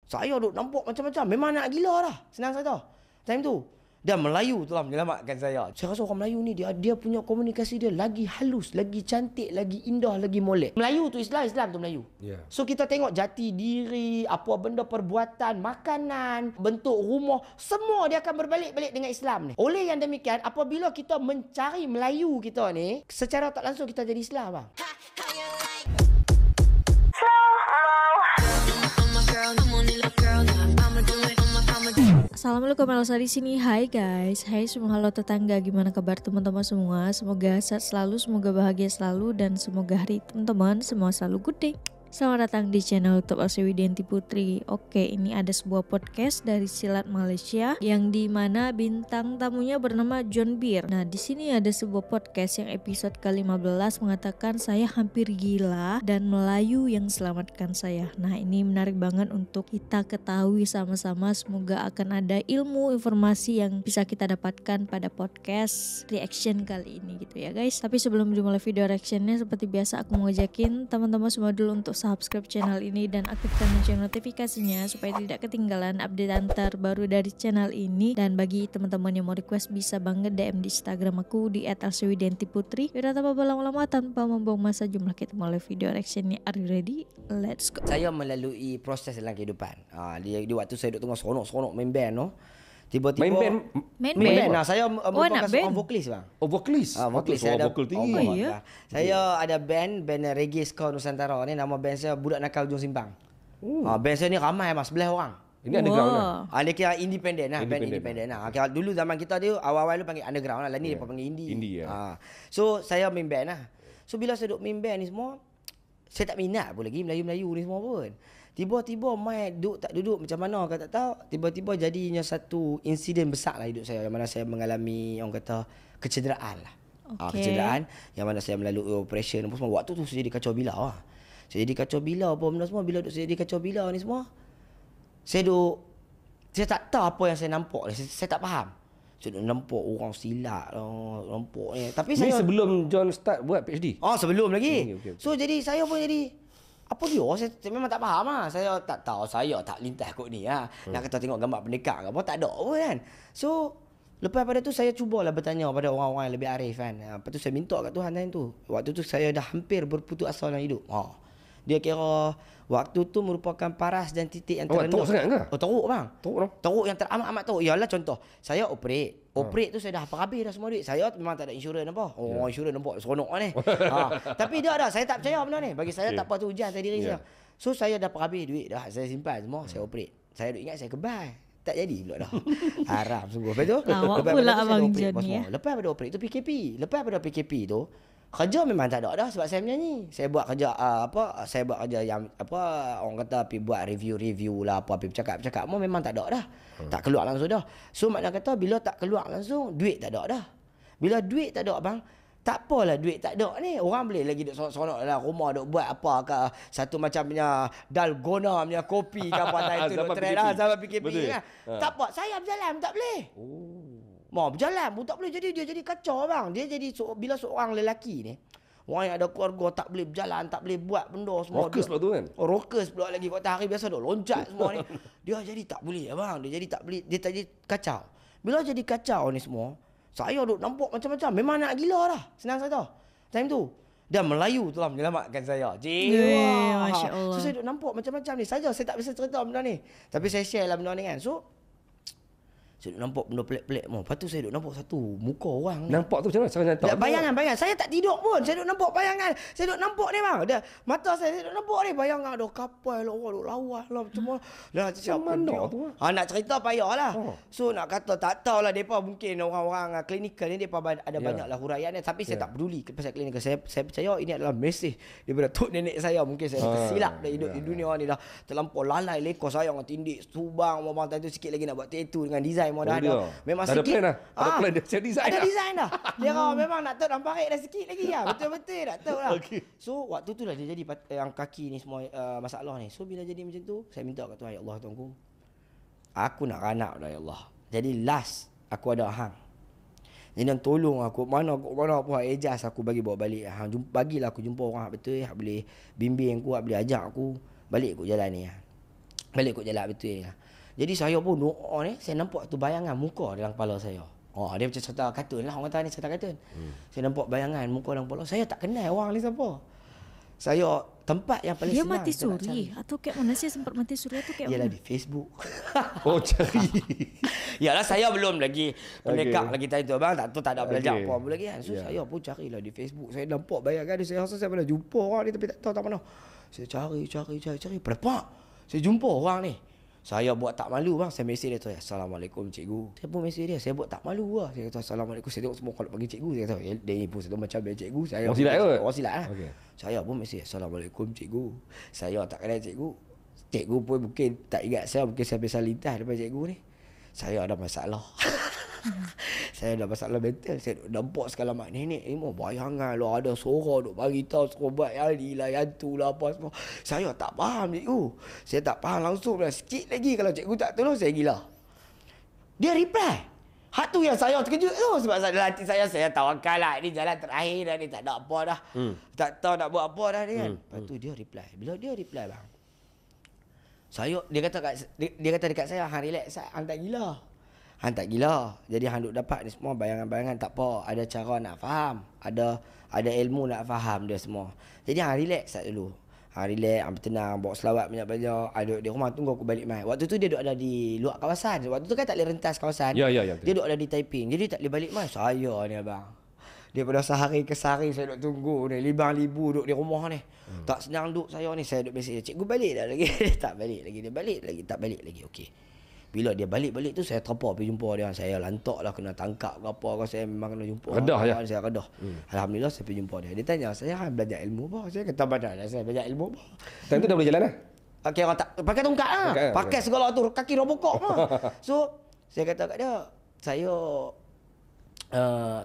Saya duk nampak macam-macam. Memang nak gila dah. Senang kata. Time tu. Dan Melayu telah menyelamatkan saya. Saya rasa orang Melayu ni dia punya komunikasi dia lagi halus, lagi cantik, lagi indah, lagi molek. Melayu tu Islam, Islam tu Melayu. Yeah. So kita tengok jati diri, apa benda perbuatan, makanan, bentuk rumah, semua dia akan berbalik-balik dengan Islam ni. Oleh yang demikian, apabila kita mencari Melayu kita ni, secara tak langsung kita jadi Islam bang. Assalamualaikum, Elsa di sini. Hai guys, hai semua, halo tetangga, gimana kabar teman-teman semua? Semoga sehat selalu, semoga bahagia selalu, dan semoga hari teman-teman semua selalu good day. Selamat datang di channel YouTube Elsa Widianti Putri. Oke, ini ada sebuah podcast dari Silat Malaysia yang dimana bintang tamunya bernama John Beer. Nah, di sini ada sebuah podcast yang episode ke-15 mengatakan saya hampir gila dan Melayu yang selamatkan saya. Nah, ini menarik banget untuk kita ketahui sama-sama. Semoga akan ada ilmu, informasi yang bisa kita dapatkan pada podcast reaction kali ini gitu ya guys. Tapi sebelum dimulai video reactionnya, seperti biasa aku mau ngajakin teman-teman semua dulu untuk subscribe channel ini dan aktifkan lonceng notifikasinya supaya tidak ketinggalan update terbaru dari channel ini. Dan bagi teman-teman yang mau request bisa banget DM di Instagram aku di @elsawidiantiputri. Biar tanpa berlama-lama, tanpa membuang masa, jumlah kita mulai video reactionnya. Are you ready? Let's go. Saya melalui proses dalam kehidupan. Di waktu saya duduk tengah seronok-seronok main band tu, tiba-tiba Main band. band. Nah, saya merupakan nak seorang band? vokalis bang. Oh, vokalis. Vokalis. Saya Saya ada vokal tinggi. Oh, iya? Saya ada band reggae ska Nusantara ni. Nama band saya Budak Nakal Ujung Simpang. Band saya ni ramai mas, 11 orang. Ini underground lah. Dia kira independent lah, band Independent. independent lah. Kira dulu zaman kita dia awal-awal tu panggil underground lah. Ni dia panggil indie. Indie, ya. So saya main band lah. So bila saya duduk main band ni semua, saya tak minat pun lagi Melayu-Melayu ni semua pun. Tiba-tiba main duduk tak duduk macam mana kau tak tahu, tiba-tiba jadinya satu insiden besar lah hidup saya, yang mana saya mengalami orang kata kecederaan lah. Kecederaan yang mana saya melalui operation apa semua. Waktu tu saya jadi kacau bilau lah. Saya jadi kacau bilau apa benda semua. Bila saya jadi kacau bilau ni semua, saya tak tahu apa yang saya nampak ni. Saya tak faham. Saya nampak orang silat nampak ni. Tapi Ini saya sebelum John start buat PhD. sebelum lagi. Okay. So jadi saya pun jadi apa dia? Saya memang tak faham lah. Saya tak tahu, saya tak lintas kot ni lah. Nak kata tengok gambar pendekar ke apa, tak ada pun kan. So lepas pada tu saya cubalah bertanya pada orang-orang yang lebih arif kan. Lepas tu saya minta kat Tuhan time tu. Waktu tu saya dah hampir berputus asa dalam hidup. Dia kira waktu tu merupakan paras dan titik yang terendah. Teruk sangat ke? Teruk bang. Teruk tau. Teruk yang teramat-amat teruk. Ialah contoh, saya operate. Operate tu saya dah habis dah semua duit. Saya memang tak ada insurans apa. Insurans nampak seronok ni. Tapi dia ada, saya tak percaya benda ni. Bagi saya tak apa tu ujian saya diri saya. So saya dah habis duit dah. Saya simpan semua, saya operate. Saya duk ingat saya kebal. Tak jadi pula dah. Haram sungguh. Lepas tu, Lawak pula abang John ni ya. Lepas pada operate tu PKP. Lepas pada PKP tu, kerja memang tak ada dah sebab saya menyanyi. Saya buat kerja saya buat kerja yang orang kata pergi buat review lah, pergi bercakap memang tak ada dah. Tak keluar langsung dah. So maknanya kata bila tak keluar langsung, duit tak ada dah. Bila duit tak ada bang, tak apalah duit tak ada ni. Orang boleh lagi duk seronok dalam rumah duk buat apa ke satu macam punya dalgona punya kopi ke apa time tu duk trend lah zaman PKP kan. Tak apa, saya berjalan tak boleh. Mau berjalan pun tak boleh. Jadi dia jadi kacau bang. Dia jadi bila seorang lelaki ni, orang yang ada keluarga, tak boleh berjalan, tak boleh buat benda semua. Rockers pula tu kan. Rockers pula lagi. Waktu hari biasa duk loncat semua ni. Dia jadi tak boleh bang. Dia jadi tak boleh. Dia jadi kacau. Bila jadi kacau ni semua, saya duk nampak macam-macam. Memang nak gila dah. Senang kata. Time tu. Dan Melayu telah menyelamatkan saya. Masya Allah. So saya duk nampak macam-macam ni. Saya tak bisa cerita benda ni. Tapi saya share lah benda ni kan. So saya duk nampak benda pelik-pelik. Lepas tu saya duk nampak satu muka orang ni. Nampak tu macam mana? Saya tak. Bayangan. Saya tak tidur pun. Saya duk nampak bayangan. Saya duk nampak ni bang. Dia mata saya duk nampak ni bayangan ada kapal lah, orang duk lawan lah macam mana. Macam mana tu? Nak cerita payahlah. So nak kata tak tahulah depa mungkin orang-orang klinikal ni depa ada banyaklah huraian ni, tapi saya tak peduli pasal klinikal. Saya percaya ini adalah mesej daripada tok nenek saya. Mungkin saya tersilap dah hidup di dunia ni dah terlampau lalai leko saya dengan tindik Subang memang tu sikit lagi nak buat tattoo dengan design mau dah ada. Memang ada sikit. Plan dah. Ada plan dia saya design. Ada design dah. Dia memang nak tahu nampak dah sikit lagi lah. Betul-betul nak tahu lah. So waktu tu lah dia jadi yang kaki ni semua masalah ni. So bila jadi macam tu, saya minta kat Tuhan, ya Allah Tuhanku, aku nak ranak dah ya Allah. Jadi last aku ada hang. Jangan tolong aku mana apa ejaz aku bagi bawa balik. Bagilah aku jumpa orang betul yang boleh bimbing aku, boleh ajak aku balik aku jalan ni. Balik ikut jalan betul lah. Jadi saya pun doa ni, saya nampak tu bayangan muka dalam kepala saya. Oh, dia macam cerita kartun lah. Orang kata ni cerita kartun. Saya nampak bayangan muka dalam kepala. Saya tak kenal orang ni siapa. Saya tempat yang paling Dia senang mati kita nak suri atau kayak mana sih sempat mati suri atau kayak ialah mana? di Facebook. Oh, cari. Yalah saya belum lagi pendekak lagi tadi tu abang, tak ada belajar Okey. apa pun lagi kan. So saya pun carilah di Facebook. Saya nampak bayangan dia, saya rasa saya pernah jumpa orang ni tapi tak tahu tak mana. Saya cari. Berdepak. Saya jumpa orang ni. Saya buat tak malu bang. Saya mesej dia tu, Assalamualaikum cikgu. Saya pun mesej dia, saya buat tak malu lah. Saya kata Assalamualaikum. Saya tengok semua kalau panggil cikgu. Saya kata, dia ni pun satu macam dia cikgu. Saya Orang silat ke? Orang silat lah. Okey. Saya pun mesej, Assalamualaikum cikgu. Saya tak kenal cikgu. Cikgu pun mungkin tak ingat saya. Mungkin saya biasa lintas depan cikgu ni. Saya ada masalah. Saya ada masalah mental. Saya nampak segala mak nenek ni mau bayangan lah, ada suara duk bagi tahu suruh buat yang ni lah, yang tu lah apa semua. Saya tak faham cikgu. Saya tak faham langsung lah. Sikit lagi kalau cikgu tak tolong saya gila. Dia reply. Hak tu yang saya terkejut tu. Sebab dalam hati saya tawakal lah. Ini jalan terakhir dah ni. Tak ada apa dah. Tak tahu nak buat apa dah ni kan. Lepas tu dia reply. Bila dia reply bang, dia kata dekat saya, hang relax, hang tak gila. Hang tak gila. Jadi hang duk dapat ni semua bayangan-bayangan tak apa. Ada cara nak faham. Ada ilmu nak faham dia semua. Jadi hang relax dulu. Hang relax, hang tenang, bawa selawat banyak-banyak. Ada di rumah tunggu aku balik mai. Waktu tu dia duk ada di luar kawasan. Waktu tu kan tak boleh rentas kawasan. Ya. Dia duk ada di Taiping. Jadi tak boleh balik mai. Saya ni abang. Daripada sehari ke sehari saya duk tunggu ni. Libang-libu duk di rumah ni. Tak senang duk saya ni. Saya duk mesej dia, cikgu balik dah lagi. Dia tak balik lagi. Dia balik lagi. Tak balik lagi. Okey. Bila dia balik tu saya terpaksa pergi jumpa dia. Saya lantak lah kena tangkap ke apa ke. Saya memang kena jumpa. Redah je. Saya redah. Alhamdulillah saya pergi jumpa dia. Dia tanya saya, hang belajar ilmu apa? Saya kata badan saya belajar ilmu apa? Time tu dah boleh jalan lah. Okey, orang tak pakai tongkat lah. Tongkat, Pakai segala tu, kaki robokok lah. So, saya kata kat dia, saya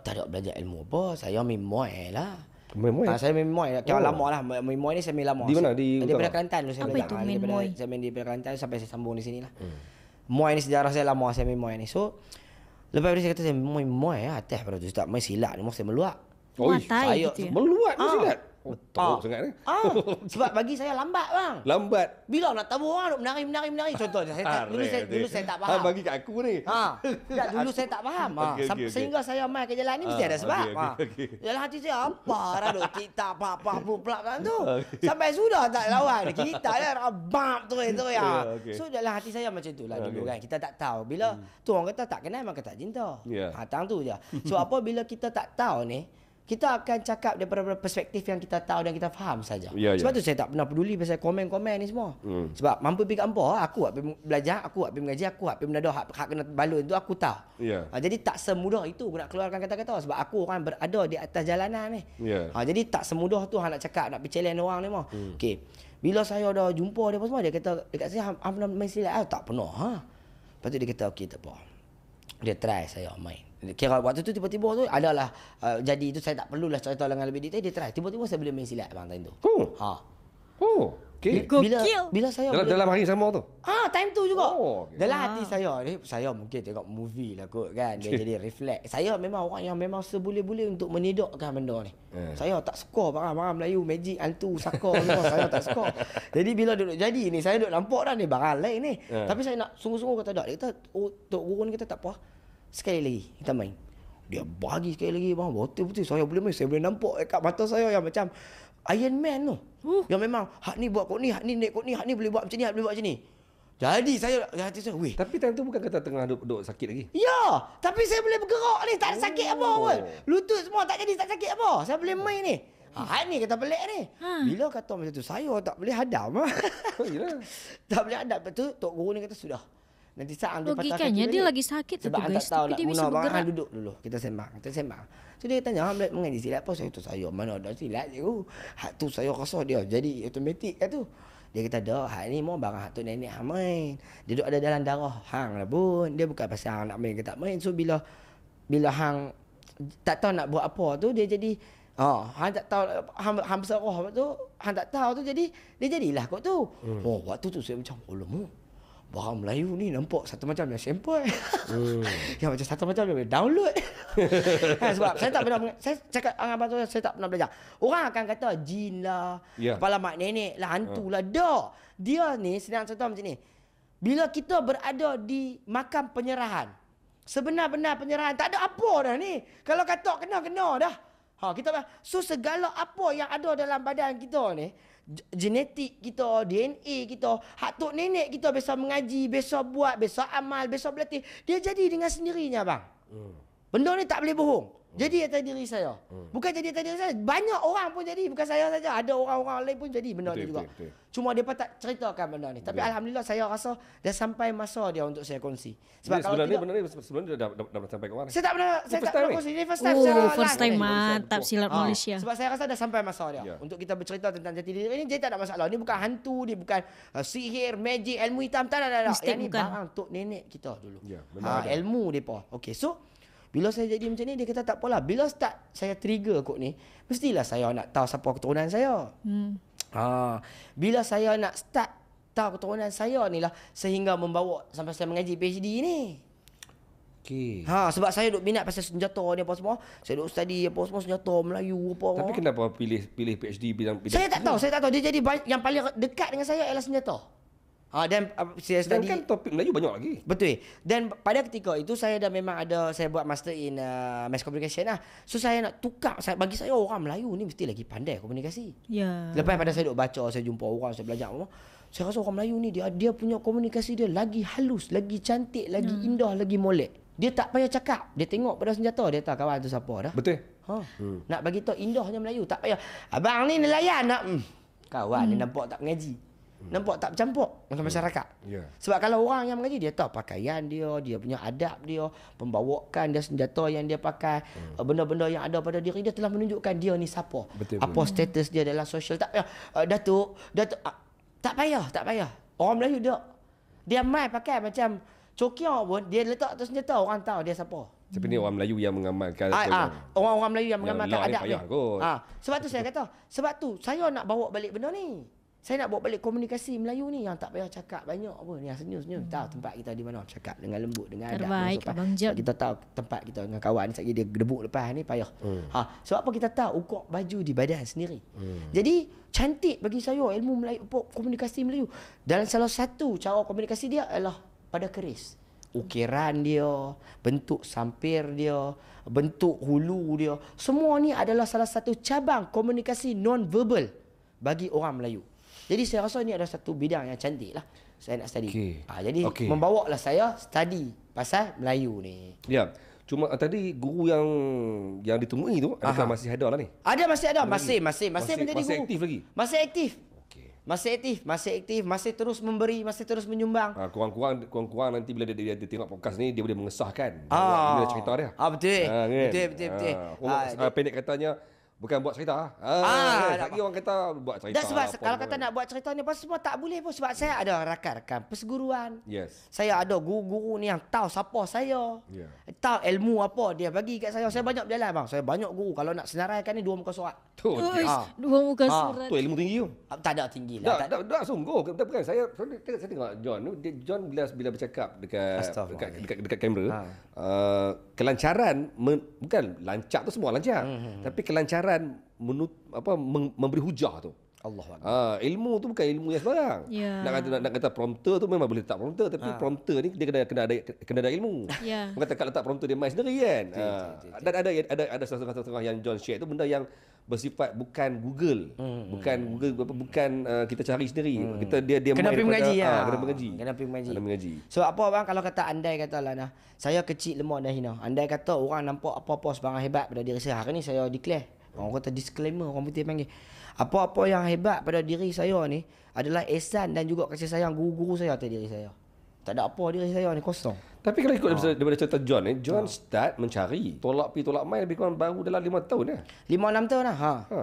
tak ada belajar ilmu apa. Saya main muay lah. Saya main muay. Kira lama lah. Main muay ni saya main lama. Di mana? Di Daripada utara? Kelantan dulu saya Apa belajar. itu main muay? Saya main di Kelantan sampai saya sambung di sini lah. Muay ni sejarah saya lama saya main muay ni. So, lepas tu saya kata saya main muay lah. Atas pada tu tak main silat ni. Saya meluak. Oi, Matai saya gitu ya. meluat ni silat. Oh, teruk sangat ni. Sebab bagi saya lambat bang. Lambat. Bila nak tahu orang duk menari. Contohnya dulu saya tak faham. Bagi kat aku ni. Tak, dulu saya tak faham. Okey. Sehingga saya mai ke jalan ni mesti ada sebab. Okey. Dalam hati saya apa dah duk kita apa pelak tu. Sampai sudah tak lawan. Kita dah rabam terus ya. Okey. So dalam hati saya macam itulah dulu kan. Kita tak tahu. Bila tu orang kata tak kenal maka tak cinta. Tang tu je. So apabila kita tak tahu ni, kita akan cakap daripada perspektif yang kita tahu dan kita faham saja. Sebab tu saya tak pernah peduli pasal komen-komen ni semua. Sebab mampu pergi kampung, aku hak pergi belajar, aku hak pergi mengaji, aku hak pergi menado, hak kena balun tu aku tahu. Jadi tak semudah itu aku nak keluarkan kata-kata sebab aku orang berada di atas jalanan ni. Jadi tak semudah tu hang nak cakap, nak pergi challenge orang ni mah. Okey. Bila saya dah jumpa dia semua, dia kata dekat saya hang pernah main silat? Tak pernah. Lepas tu dia kata okey tak apa. Dia try saya main. Kira waktu tu tiba-tiba tu adalah jadi itu saya tak perlulah cerita dengan lebih detail. Dia try tiba-tiba saya boleh main silat abang time tu. Okey. Bila saya Dalam hari sama tu. time tu juga. Okay. Dalam hati saya ni, saya mungkin tengok movie lah kot kan. Dia jadi reflect. Saya memang orang yang memang seboleh-boleh untuk menidakkan benda ni. Saya tak suka barang-barang Melayu, magic, hantu, saka semua. Saya tak suka. Jadi bila duduk jadi ni, saya duduk nampak dah ni barang lain ni. Tapi saya nak sungguh-sungguh kata tak. Dia kata, Tok Guru ni kata tak apa. Sekali lagi kita main. Dia bagi sekali lagi bang. Betul-betul saya boleh main. Saya boleh nampak dekat mata saya yang macam Iron Man tu. Yang memang hak ni buat kot ni, hak ni naik kot ni, hak ni boleh buat macam ni, hak boleh buat macam ni. Jadi saya hati saya, weh. Tapi time tu bukan kata tengah duduk sakit lagi. Ya, tapi saya boleh bergerak ni, tak ada sakit apa pun. Lutut semua tak jadi tak sakit apa. Saya boleh main ni. Ni kata pelik ni. Bila kata macam tu, saya tak boleh hadam. Tak boleh hadam. Betul, Tok Guru ni kata sudah. Nanti saat dia patah kaki logikanya dia balik. lagi sakit tu Sebab guys, tak tahu tapi nak dia bisa guna bergerak. barang, duduk dulu. Kita sembang. So dia tanya, hang mengaji silat apa? Saya tu saya mana ada silat cikgu. Hak tu saya rasa dia jadi automatik kan tu. Dia kata dah, hak ni mau barang hak tu nenek hang main. Dia duduk ada dalam darah hang lah pun. Dia bukan pasal hang nak main ke tak main. So bila hang tak tahu nak buat apa tu, dia jadi hang tak tahu hang berserah tu, hang tak tahu tu jadi dia jadilah kot tu. Waktu tu saya macam alamak. Barang Melayu ni nampak satu macam yang simple. Yang macam satu macam yang boleh download. Sebab saya tak pernah saya cakap dengan abang tu saya tak pernah belajar. Orang akan kata jin lah, kepala mak nenek lah, hantu lah. Dia ni senang contoh macam ni. bila kita berada di makam penyerahan, sebenar-benar penyerahan, tak ada apa dah ni. Kalau kata kena dah. Kita so segala apa yang ada dalam badan kita ni, genetik kita, DNA kita, hak tok nenek kita biasa mengaji, biasa buat, biasa amal, biasa berlatih, dia jadi dengan sendirinya bang. Benda ni tak boleh bohong. Jadi atas diri saya. Bukan jadi atas diri saya. Banyak orang pun jadi. Bukan saya saja. Ada orang-orang lain pun jadi benda ni juga. Betul. Cuma dia pun tak ceritakan benda ni. Tapi alhamdulillah saya rasa dah sampai masa dia untuk saya kongsi. Sebab kalau benda ni sebelum dia dah sampai ke mana? Saya tak pernah kongsi. Ini first time. First time mantap silat Malaysia. Sebab saya rasa dah sampai masa dia. Untuk kita bercerita tentang jati diri ini, dia tak ada masalah. Ini bukan hantu, dia bukan sihir, magic, ilmu hitam. Tak ada. Yang ni barang tok nenek kita dulu. Ilmu depa. Okey, so bila saya jadi macam ni, dia kata tak apalah. Bila start saya trigger kot ni, mestilah saya nak tahu siapa keturunan saya. Bila saya nak start tahu keturunan saya ni lah, sehingga membawa sampai saya mengaji PhD ni. Okey. Sebab saya duk minat pasal senjata ni apa semua. Saya duk study apa semua senjata Melayu apa. Tapi kenapa pilih PhD bidang saya tak tahu. Dia jadi yang paling dekat dengan saya ialah senjata. Dan saya study, kan topik Melayu banyak lagi. Betul. Dan pada ketika itu saya dah memang ada, saya buat master in mass communication lah. So saya nak tukar, bagi saya orang Melayu ni mesti lagi pandai komunikasi. Lepas pada saya duk baca, saya jumpa orang, saya belajar apa, saya rasa orang Melayu ni dia punya komunikasi dia lagi halus, lagi cantik, lagi indah, lagi molek. Dia tak payah cakap, dia tengok pada senjata, dia tahu kawan tu siapa dah. Betul. Nak bagi tahu indahnya Melayu, tak payah abang ni nelayan nak kawan ni nampak tak mengaji. Nampak tak bercampur dengan masyarakat. Sebab kalau orang yang mengaji, dia tahu pakaian dia punya adab dia, pembawaan dia, senjata yang dia pakai, benda-benda yang ada pada diri dia telah menunjukkan dia ni siapa. Apa status dia dalam sosial. Tak payah Datuk, tak payah. Orang Melayu dia mai pakai macam cokiak pun, dia letak atas senjata, orang tahu dia siapa. Tapi ni orang Melayu yang mengamalkan orang-orang Melayu yang mengamalkan adab ni. Sebab tu saya kata, saya nak bawa balik benda ni. Saya nak bawa balik komunikasi Melayu ni yang tak payah cakap banyak pun. Yang senyum-senyum. Tahu tempat kita di mana. Cakap dengan lembut, dengan adab. Terbaik, Abang Jod. Kita tahu tempat kita dengan kawan. Sekali dia gedebuk lepas ni payah. Sebab apa kita tahu ukur baju di badan sendiri. Jadi cantik bagi saya ilmu Melayu, komunikasi Melayu. Dan salah satu cara komunikasi dia adalah pada keris. Ukiran dia, bentuk sampir dia, bentuk hulu dia. Semua ni adalah salah satu cabang komunikasi non-verbal bagi orang Melayu. Jadi saya rasa ni ada satu bidang yang cantik lah saya nak study. Jadi membawa lah saya study pasal Melayu ni. Ya. Cuma tadi guru yang ditemui tu adakah masih ada lah ni? Ada, masih ada. Masih menjadi guru. Masih aktif lagi? Masih aktif. Masih terus memberi, masih terus menyumbang. Kurang-kurang nanti bila dia tengok podcast ni, dia boleh mengesahkan bila cerita dia. Betul. Pendek katanya, bukan buat cerita. Lagi orang kata buat cerita. Dan sebab kalau kata nak buat cerita ni semua tak boleh pun. Sebab saya ada rakan-rakan perseguruan. Saya ada guru-guru ni yang tahu siapa saya. Tahu ilmu apa dia bagi kat saya. Saya banyak berjalan bang. Saya banyak guru. Kalau nak senaraikan ni 2 muka surat. Dua muka surat. Tu ilmu tinggi tu. Tak ada tinggi lah. Tak sungguh. Bukan saya tengok John bila bercakap dekat kamera. Kelancaran bukan lancar tu semua lancar. Tapi kelancaran memberi hujah tu. Ilmu tu bukan ilmu yang sembarang. Nak kata prompter tu memang boleh letak prompter, tapi prompter ni dia kena ada ilmu. Bukan tak letak prompter dia main sendiri kan. Dan ada setengah yang John share tu benda yang bersifat bukan Google. Bukan kita cari sendiri. Dia kena pergi mengaji. Kena pergi mengaji. Sebab apa bang, kalau kata andai katalah saya kecil, lemah dan hina. Andai kata orang nampak apa-apa sebarang hebat pada diri saya. Hari ni saya declare. Orang kata disclaimer, orang putih panggil. Apa-apa yang hebat pada diri saya ni adalah ihsan dan juga kasih sayang guru-guru saya atas diri saya. Tak ada apa diri saya ni, kosong. Tapi kalau ikut daripada cerita John ni, John start mencari tolak mai lebih kurang baru dalam 5 tahun dah. 5-6 tahun dah.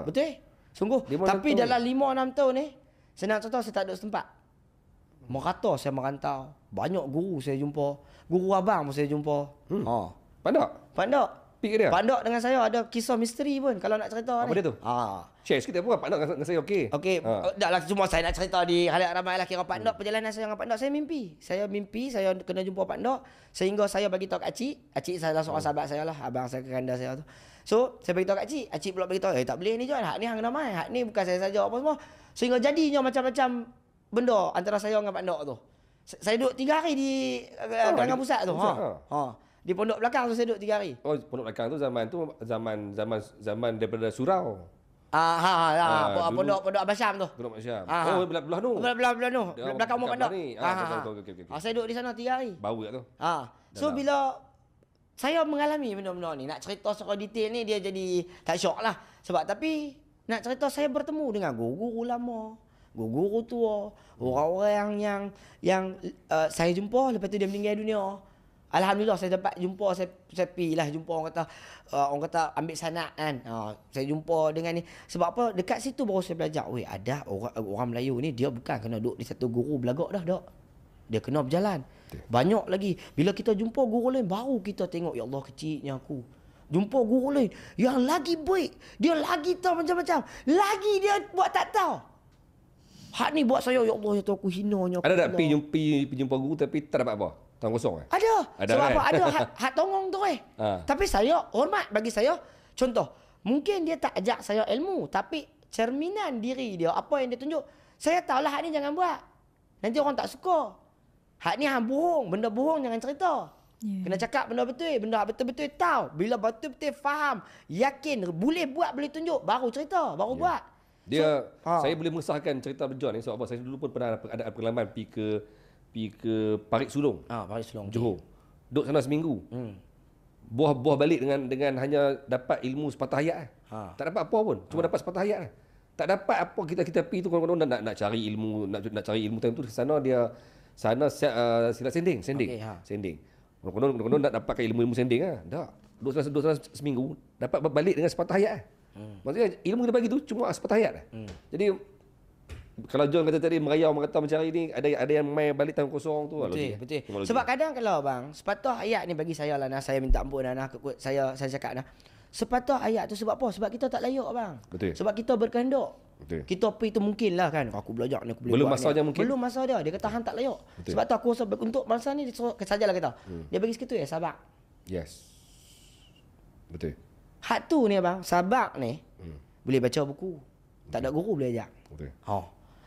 Betul? Sungguh. Tapi tahun. dalam 5-6 tahun ni, saya nak contoh saya tak ada tempat. Merata saya merantau. Banyak guru saya jumpa. Guru abang pun saya jumpa. Pandak. Pik dia? Pandak dengan saya ada kisah misteri pun kalau nak cerita. Apa dia tu? Share sikit apa pandak dengan saya okey. Dah lah, cuma saya nak cerita di halayak ramai lah kira pandak. Perjalanan saya dengan pandak, saya mimpi saya kena jumpa pandak sehingga saya bagi tahu kat Acik salah seorang sahabat saya lah, abang saya kekanda saya tu. So saya bagi tahu kat Acik pula bagi tahu tak boleh ni John, hak ni hang ramai, hak ni bukan saya saja apa semua. Sehingga jadinya macam-macam benda antara saya dengan pandak tu. Saya duduk 3 hari di Gerangan Pusat tu. Di pondok belakang tu saya duduk 3 hari. Oh, pondok belakang tu zaman daripada surau. Pondok Abang Syam tu. Pondok Mak Syam. Ah. Oh, belah tu. Belah tu. Belakang rumah pondok. Okey. Saya duduk di sana 3 hari. Bau kat tu. So bila saya mengalami benda-benda ni, nak cerita secara detail ni dia jadi tak syok lah. Sebab tapi nak cerita saya bertemu dengan guru-guru lama, guru-guru tua, orang-orang yang saya jumpa lepas tu dia meninggal dunia. Alhamdulillah saya dapat jumpa, saya pergilah jumpa orang kata ambil sanad kan. Saya jumpa dengan ni. Sebab apa? Dekat situ baru saya belajar. Weh, ada orang Melayu ni dia bukan kena duduk di satu guru belagak dah, dak. Dia kena berjalan. Banyak lagi. Bila kita jumpa guru lain baru kita tengok, ya Allah kecilnya aku. Jumpa guru lain yang lagi baik, dia lagi tahu macam-macam. Lagi dia buat tak tahu. Hak ni buat saya, ya Allah, ya Tuhan aku hinanya. Ada tak pergi jumpa guru tapi tak dapat apa? Tangan kosong Ada. Sebab kan? apa? Ada hak tongong tu Tapi saya hormat bagi saya. Contoh, mungkin dia tak ajak saya ilmu, tapi cerminan diri dia, apa yang dia tunjuk, saya tahulah hak ni jangan buat. Nanti orang tak suka. Hak ni hang bohong, benda bohong jangan cerita. Kena cakap benda betul, benda betul-betul tahu. Bila betul-betul faham, yakin, boleh buat, boleh tunjuk, baru cerita, baru buat. Dia saya boleh mengesahkan cerita John ni sebab apa? Saya dulu pun pernah ada pengalaman pergi ke Parit Sulong. Parit Sulong. Johor. Duduk sana seminggu. Buah balik dengan hanya dapat ilmu sepatah ayat. Tak dapat apa pun, cuma dapat sepatah ayat. Tak dapat apa kita pergi tu kadang-kadang nak cari ilmu, nak cari ilmu time tu di sana silat sending. Sending. Kadang-kadang nak dapatkan ilmu sending Tak. Duduk sana seminggu, dapat balik dengan sepatah ayat. Maksudnya ilmu kita bagi tu cuma sepatah ayat. Jadi kalau John kata tadi merayau mengata mencari ni, ada yang main balik tangan kosong tu. Betul. Sebab kadang kalau bang, sepatah ayat ni bagi saya lah, saya minta ampun saya cakap sepatah ayat tu sebab apa? Sebab kita tak layak bang. Betul. Sebab kita berkehendak. Betul. Kita pergi tu mungkin lah kan, aku belajar ni, aku boleh belum buat masanya ni. Mungkin. Belum masa dia kata hang tak layak. Betul. Sebab tu aku rasa untuk masa ni sajalah kata. Dia bagi segitu sabak. Yes. Betul. Hak tu ni bang, sabak ni boleh baca buku. Tak ada guru boleh ajar. Betul.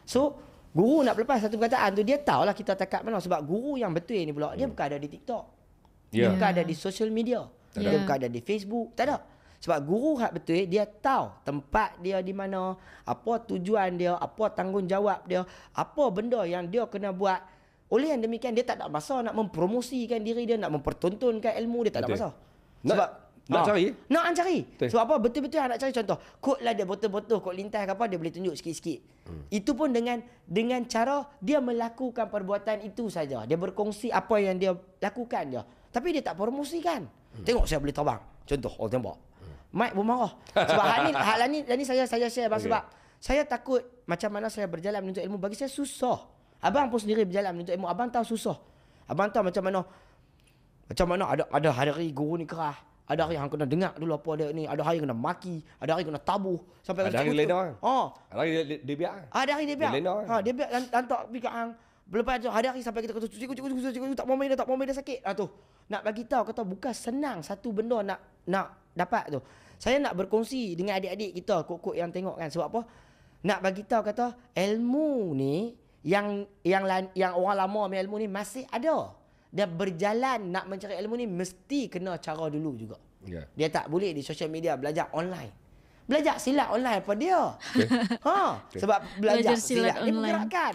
So, guru nak lepas satu perkataan tu, dia tahulah kita takat mana. Sebab guru yang betul ni pula, dia bukan ada di TikTok. Dia bukan ada di social media. Dia bukan ada di Facebook. Tak ada. Sebab guru hak betul, dia tahu tempat dia di mana, apa tujuan dia, apa tanggungjawab dia, apa benda yang dia kena buat. Oleh yang demikian, dia tak ada masa nak mempromosikan diri dia, nak mempertontonkan ilmu dia, tak ada masa. Sebab nak cari. Sebab apa? Betul-betul nak cari contoh. Kod lah dia botol-botol, kod lintas ke apa, dia boleh tunjuk sikit-sikit. Itu pun dengan cara dia melakukan perbuatan itu saja. Dia berkongsi apa yang dia lakukan dia. Tapi dia tak promosikan. Tengok saya boleh terbang. Contoh, tembak. Mike pun marah. Sebab hal ni saya share bang, sebab saya takut macam mana saya berjalan menuntut ilmu. Bagi saya susah. Abang pun sendiri berjalan menuntut ilmu. Abang tahu susah. Abang tahu macam mana ada hari guru ni kerah. Ada hari yang kena dengar dulu apa dia ni. Ada hari kena maki. Ada hari kena tabuh. Sampai ada hari lena. Ada hari dia biar. Ada hari dia biar. Dia biar lantak pergi kat hang. Lepas tu ada hari sampai kita kata cikgu tak mau main dah sakit. Tu. Nak bagi tahu kata bukan senang satu benda nak dapat tu. Saya nak berkongsi dengan adik-adik kita, kok-kok yang tengok kan. Sebab apa? Nak bagi tahu kata ilmu ni yang orang lama ambil ilmu ni masih ada. Dia berjalan nak mencari ilmu ni mesti kena cara dulu juga. Dia tak boleh di social media belajar online. Belajar silat online apa dia? Sebab belajar silat ni menggerakkan.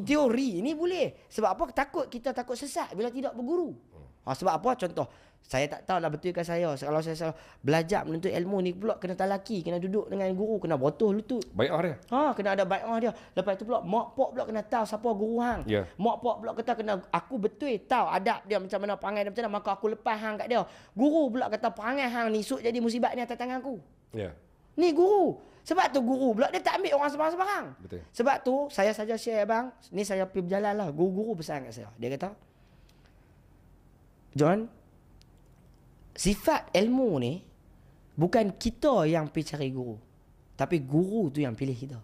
Teori ni boleh. Sebab apa? Kita takut sesat bila tidak berguru. Sebab apa? Contoh, saya tak tahulah betulkan saya. Kalau saya salah belajar menuntut ilmu ni pula kena talaki, kena duduk dengan guru, kena botoh lutut. Bai'ah dia. Kena ada bai'ah dia. Lepas tu pula mak pak pula kena tahu siapa guru hang. Mak pak pula kata kena aku betul tahu adab dia macam mana, perangai dia macam mana, maka aku lepas hang kat dia. Guru pula kata perangai hang ni esok jadi musibat ni atas tangan aku. Ni guru. Sebab tu guru pula dia tak ambil orang sembarang-sembarang. Sebab tu saya saja share bang, ni saya pergi berjalan lah. Guru-guru pesan kat saya. Dia kata, John, sifat ilmu ni bukan kita yang pergi cari guru, tapi guru tu yang pilih kita.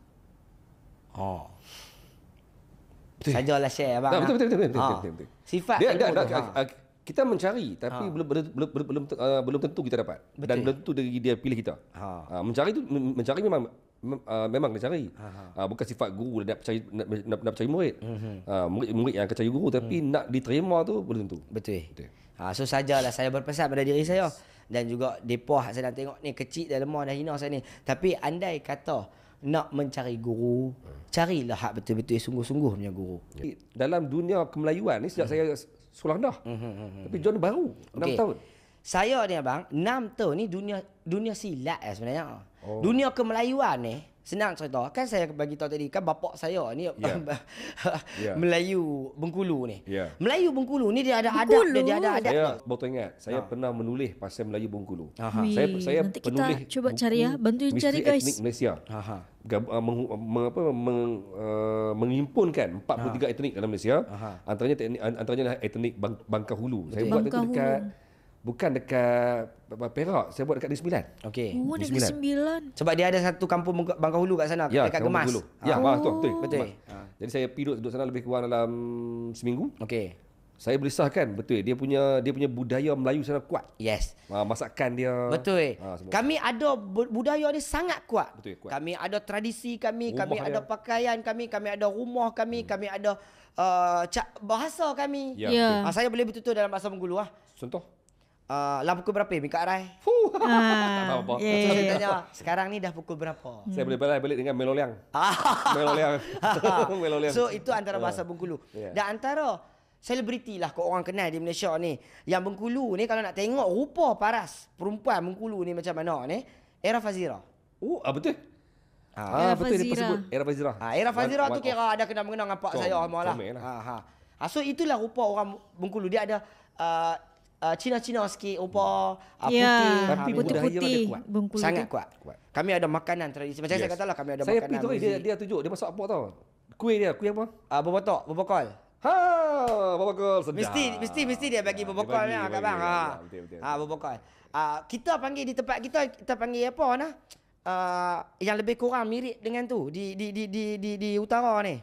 Sajalah share bang. Betul. Sifat dia ilmu kita mencari tapi belum tentu kita dapat. Dan belum tentu dia pilih kita. Mencari memang memang dia cari. Bukan sifat guru nak percaya nak percaya murid. Murid yang akan percaya guru, tapi nak diterima tu belum tentu. Betul. So sajalah saya berpesan pada diri saya dan juga depa saya nak tengok ni kecil dan lemah dan hina saya ni. Tapi andai kata nak mencari guru, carilah hak betul-betul sungguh-sungguh punya guru. Dalam dunia kemelayuan ni sejak saya sekolah rendah. Tapi John baru 6 tahun. Saya ni abang 6 tahun ni dunia silat sebenarnya. Dunia kemelayuan ni senang cerita. Kan saya bagi tahu tadi kan bapak saya ni Melayu Bengkulu ni. Melayu Bengkulu ni dia ada adab dia ada adab. Saya baru ingat saya pernah menulis pasal Melayu Bengkulu. Saya nanti penulis kita cuba cari ya, bantuin cari guys. Etnik Malaysia. Menghimpunkan 43 etnik dalam Malaysia. Antaranya etnik Bangka Hulu. Saya buat itu dekat bukan dekat Perak, saya buat dekat Negeri Sembilan. Okey. Negeri Sembilan. Sebab dia ada satu kampung Bangka Hulu kat sana, dekat Gemas. Ya, betul. Jadi saya pergi duduk sana lebih kurang dalam seminggu. Okey. Saya boleh sahkan betul dia punya budaya Melayu sana kuat. Yes. Masakan dia. Betul. Kami ada budaya ni sangat kuat. Betul, kuat. Kami ada tradisi kami Rumah ada pakaian kami ada rumah kami, kami ada bahasa kami. Saya boleh betul-betul dalam bahasa Bengkulu Contoh. Lah pukul berapa Mika Arai? Tak apa-apa. So, saya tanya, sekarang ni dah pukul berapa? Saya boleh balik dengan meloliang. Meloliang. So itu antara bahasa Bengkulu. Dan antara selebriti lah kau orang kenal di Malaysia ni. Yang Bengkulu ni kalau nak tengok rupa paras perempuan Bengkulu ni macam mana ni, Era Fazira. Betul. Betul dia sebut Era Fazira. Era Fazira tu kira ada kena-mengena dengan pak saya malah. So itulah rupa orang Bengkulu. Dia ada Cina-Cina sikit rupa putih, tapi putih-putih dia kuat. Bengkulu sangat kuat. Kami ada makanan tradisi. Macam saya katalah kami ada saya makanan. Saya pergi tu dia tunjuk dia masak apa tau. Kuih apa? Bobokol. Bobokol sedap. Mesti dia bagi bobokol ni kat bang. Betul. Bobokol. Kita panggil di tempat kita panggil apa nah? Yang lebih kurang mirip dengan tu di utara ni.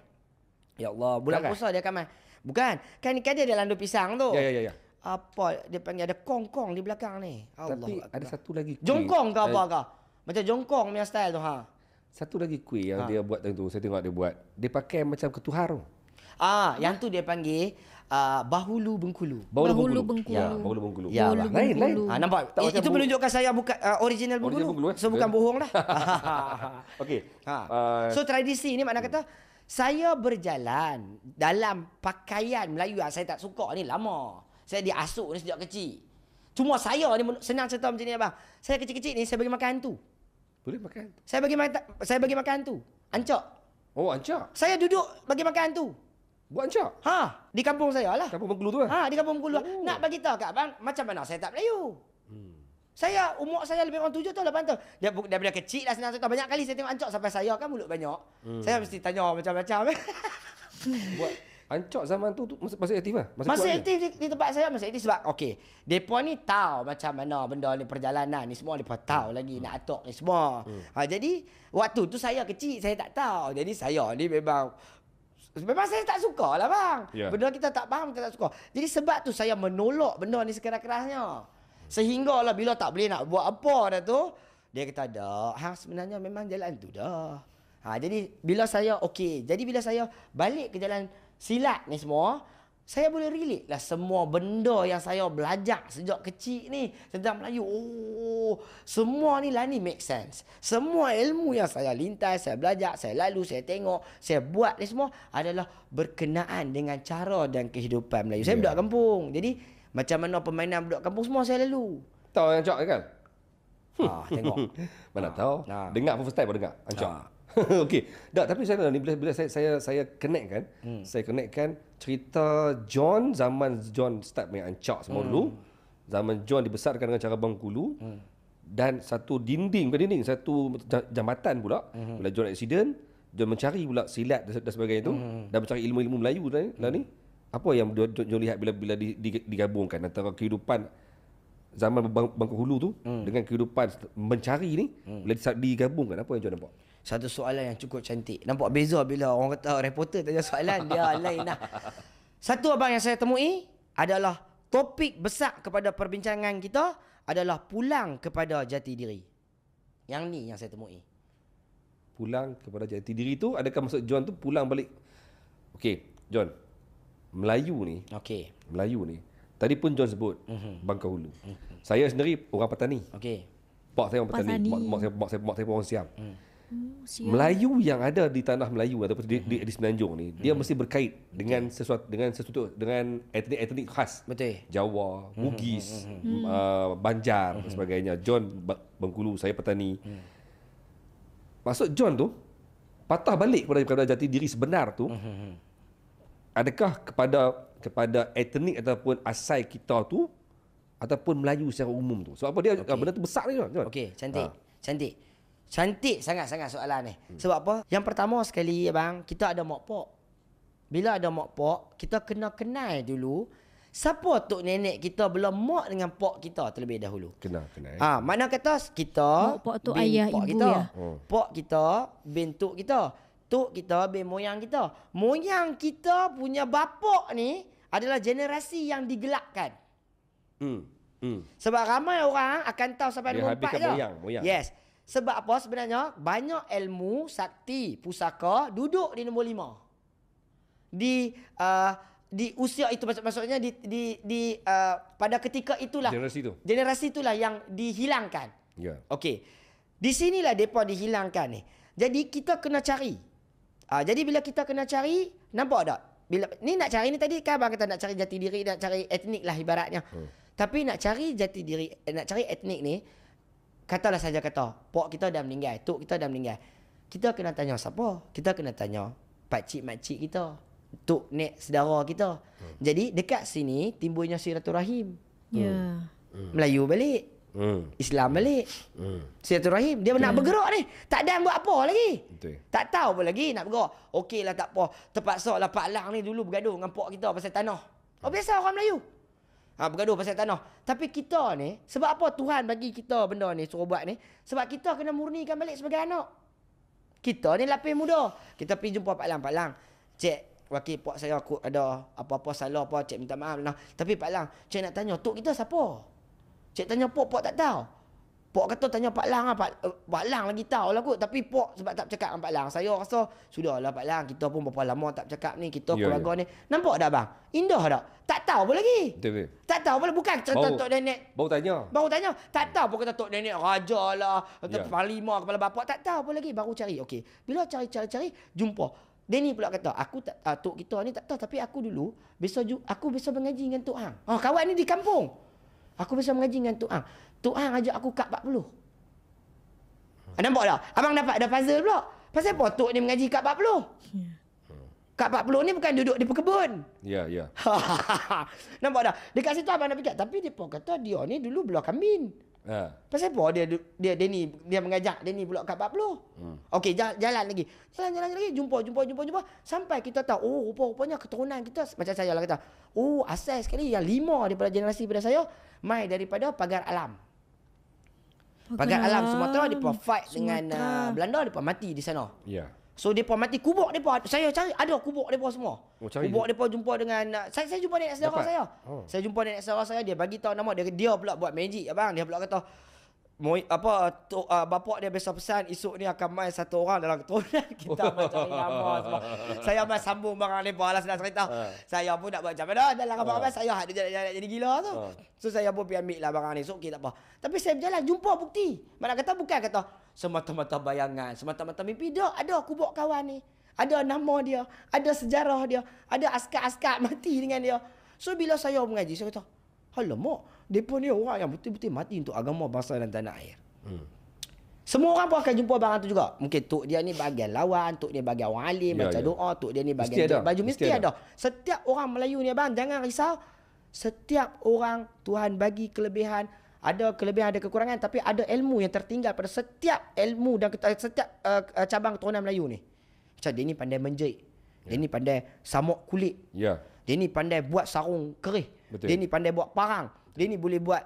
Ya Allah, bulan puasa dia akan bukan. Kan dia ada landu pisang tu. Ya. Apa dia panggil ada kongkong di belakang ni. Allah. Tapi ada satu lagi kuih. Jongkong ke apa ke? Macam jongkong punya style tu Satu lagi kuih yang dia buat tu, saya tengok dia buat. Dia pakai macam ketuhar tu. Yang tu dia panggil Bahulu Bengkulu. Bahulu Bengkulu. Ya, Bahulu Bengkulu. Ya, lain. Nampak? Itu menunjukkan saya bukan original Bengkulu. So bukan bohong lah. Okey. So tradisi ni makna kata saya berjalan dalam pakaian Melayu yang saya tak suka ni lama. Saya diasuk ni sejak kecil. Cuma saya ni senang cerita macam ni abang. Saya kecil-kecil ni saya bagi makan tu. Boleh makan. Saya bagi makan tu. Ancak. Ancak. Saya duduk bagi makan tu. Buat ancak? Di kampung saya lah. Kampung Bengkulu tu di kampung Bengkulu. Nak bagi tahu kat abang macam mana saya tak Melayu. Saya umur saya lebih kurang 7 tahun 8 tahun. Daripada kecil lah senang cerita. Banyak kali saya tengok ancak sampai saya kan mulut banyak. Saya mesti tanya macam-macam. Buat ancak zaman tu masih aktif lah? Masih aktif di tempat saya, masih aktif sebab okey, depa ni tahu macam mana benda ni perjalanan ni semua depa tahu lagi nak atok ni semua. Jadi waktu tu saya kecil, saya tak tahu. Jadi saya ni memang saya tak suka lah bang. Benda kita tak faham, kita tak suka. Jadi sebab tu saya menolak benda ni sekeras-kerasnya. Sehinggalah bila tak boleh nak buat apa dah tu, dia kata dah, sebenarnya memang jalan tu dah. Jadi bila saya bila saya balik ke jalan silat ni semua, saya boleh relate lah semua benda yang saya belajar sejak kecil ni tentang Melayu. Semua ni lah ni make sense. Semua ilmu yang saya lintas, saya belajar, saya lalu, saya tengok, saya buat ni semua adalah berkenaan dengan cara dan kehidupan Melayu. Saya budak kampung. Jadi macam mana permainan budak kampung semua saya lalu. Tahu ancak kan? Tengok. Mana tahu. Dengar first time baru dengar ancak. Okey. Tapi saya bila saya connectkan, saya connectkan cerita John zaman John start main ancak semua dulu. Zaman John dibesarkan dengan cara Bengkulu. Dan satu satu jambatan pula. Bila John accident, John mencari pula silat dan sebagainya tu dan mencari ilmu-ilmu Melayu lah ni. Apa yang John lihat bila digabungkan antara kehidupan zaman Bangka Hulu tu dengan kehidupan mencari ni bila digabungkan, apa yang John nampak? Satu soalan yang cukup cantik. Nampak beza bila orang kata reporter tanya soalan, dia lain lah. Satu abang yang saya temui adalah topik besar kepada perbincangan kita adalah pulang kepada jati diri. Yang ni yang saya temui. pulang kepada jati diri tu, adakah maksud John tu pulang balik? Okey, John. Melayu ni. Okey. Melayu ni. Tadi pun John sebut Bangka Hulu. Saya sendiri orang petani. Okey. Pak saya orang petani. Mak saya pun orang Siam. Siap. Melayu yang ada di tanah Melayu ataupun di Semenanjung ni, dia mesti berkait dengan sesuatu dengan etnik khas. Betul. Jawa, Bugis, Banjar dan sebagainya. John Bengkulu, saya petani. Maksud John tu patah balik kepada jati diri sebenar tu. Adakah kepada etnik ataupun asal kita tu ataupun Melayu secara umum tu? Sebab apa dia benda tu besar ni, John? Okey, cantik. Cantik sangat-sangat soalan ni. Sebab apa? Yang pertama sekali abang, kita ada mak pak. Bila ada mak pak, kita kena kenal dulu siapa tok nenek kita belum mak dengan pak kita terlebih dahulu. Kenal. Mana kata kita Mak pak tu ayah ibu kita. ya. Pak kita bin tok kita. Tok kita bin moyang kita. Moyang kita punya bapak ni adalah generasi yang digelakkan. Sebab ramai orang akan tahu sampai dia nombor 4 je. moyang. Yes. Sebab apa sebenarnya? Banyak ilmu, sakti, pusaka duduk di nombor 5. Di usia itu, maksudnya pada ketika itulah. Generasi itulah yang dihilangkan. Ya. Okey. Di sinilah depa dihilangkan ni. Jadi kita kena cari. Jadi bila kita kena cari, nampak tak? Bila ni nak cari ni tadi kan abang kata nak cari jati diri, nak cari etnik lah ibaratnya. Tapi nak cari jati diri, nak cari etnik ni, katalah saja kata, pak kita dah meninggal, tok kita dah meninggal. Kita kena tanya siapa? Kita kena tanya pakcik makcik kita, tok nek saudara kita. Jadi dekat sini timbulnya silaturahim. Ya. Melayu balik. Islam balik. Silaturahim. Dia nak bergerak ni. Tak ada buat apa lagi. Betul. Tak tahu apa lagi nak bergerak. Okeylah tak apa. Terpaksa lah Pak Lang ni dulu bergaduh dengan pak kita pasal tanah. Biasa orang Melayu. Bergaduh pasal tanah. Tapi kita ni, sebab apa Tuhan bagi kita benda ni, suruh buat ni? Sebab kita kena murnikan balik sebagai anak. Kita ni lapis muda. Kita pergi jumpa Pak Lang. Pak Lang, cik, wakil pak saya aku ada apa-apa salah apa, cik minta maaf. Nah, tapi Pak Lang, cik nak tanya, tok kita siapa? Cik tanya pak tak tahu. Pak kata tanya Pak Lang lah. Pak Lang lagi tahu lah kot. Tapi pak sebab tak bercakap dengan Pak Lang, saya rasa sudahlah Pak Lang, kita pun berapa lama tak bercakap ni, kita keluarga ni. Nampak tak bang? Indah tak? Tak tahu apa lagi. Betul. Tak tahu apa lagi. Bukan cerita tok nenek. Baru tanya. Tak tahu apa kata tok nenek raja lah, atau panglima, kepala bapak. Tak tahu apa lagi. Baru cari. Okey. Bila cari, jumpa. Denny pula kata, aku tak, tok kita ni tak tahu, tapi aku dulu aku biasa mengaji dengan Tok Hang. Kawan ni di kampung. Aku biasa mengaji dengan Tok Hang. Tok Hang ajak aku kat 40. Nampak tak? Abang dapat ada puzzle pula. Pasal apa Tok ni mengaji kat 40? Kat 40 ni bukan duduk di perkebun. Ya. Nampak tak? Dekat situ abang nak fikir. Tapi mereka kata dia ni dulu belah kambing. Pasal apa dia Denny, dia mengajak Denny pula kat 40. Okey, jalan lagi. Jalan lagi, jumpa. Sampai kita tahu, rupa-rupanya keturunan kita, macam saya lah kata. Asal sekali yang 5 daripada generasi pada saya, mai daripada Pagar Alam. Pagar Alam Sumatera, mereka fight dengan Belanda, mereka mati di sana. Ya. So mereka mati, kubur mereka. Saya cari, ada kubur mereka semua. Kubur mereka jumpa dengan, saya jumpa nenek saudara saya. Saya jumpa nenek saudara saya, dia bagi tahu nama dia pula buat magic abang. Dia pula kata, bapak dia biasa pesan esok ni akan main satu orang dalam keturunan kita mai cari nama semua. Saya mai sambung barang lebar lah senang cerita. Saya pun nak buat macam mana dalam abang saya ada jalan jadi gila tu. So saya pun pergi ambil lah barang ni. So okey tak apa. Tapi saya berjalan jumpa bukti. Mana kata bukan kata semata-mata bayangan, semata-mata mimpi. Dah ada aku bawa kawan ni. Ada nama dia, ada sejarah dia, ada askar-askar mati dengan dia. So bila saya mengaji, saya kata, alamak, mereka ni orang yang betul-betul mati untuk agama, bangsa dan tanah air. Semua orang pun akan jumpa barang tu juga. Mungkin tok dia ni bahagian lawan, tok dia bahagian orang alim, baca doa, tok dia ni bahagian baju, mesti ada. Setiap orang Melayu ni abang, jangan risau. Setiap orang Tuhan bagi kelebihan, ada kelebihan, ada kekurangan, tapi ada ilmu yang tertinggal pada setiap ilmu dan setiap cabang keturunan Melayu ni. Macam dia ni pandai menjahit. Dia ni pandai samuk kulit. Dia ni pandai buat sarung kerih. Betul. Dia ni pandai buat parang. Dia ni boleh buat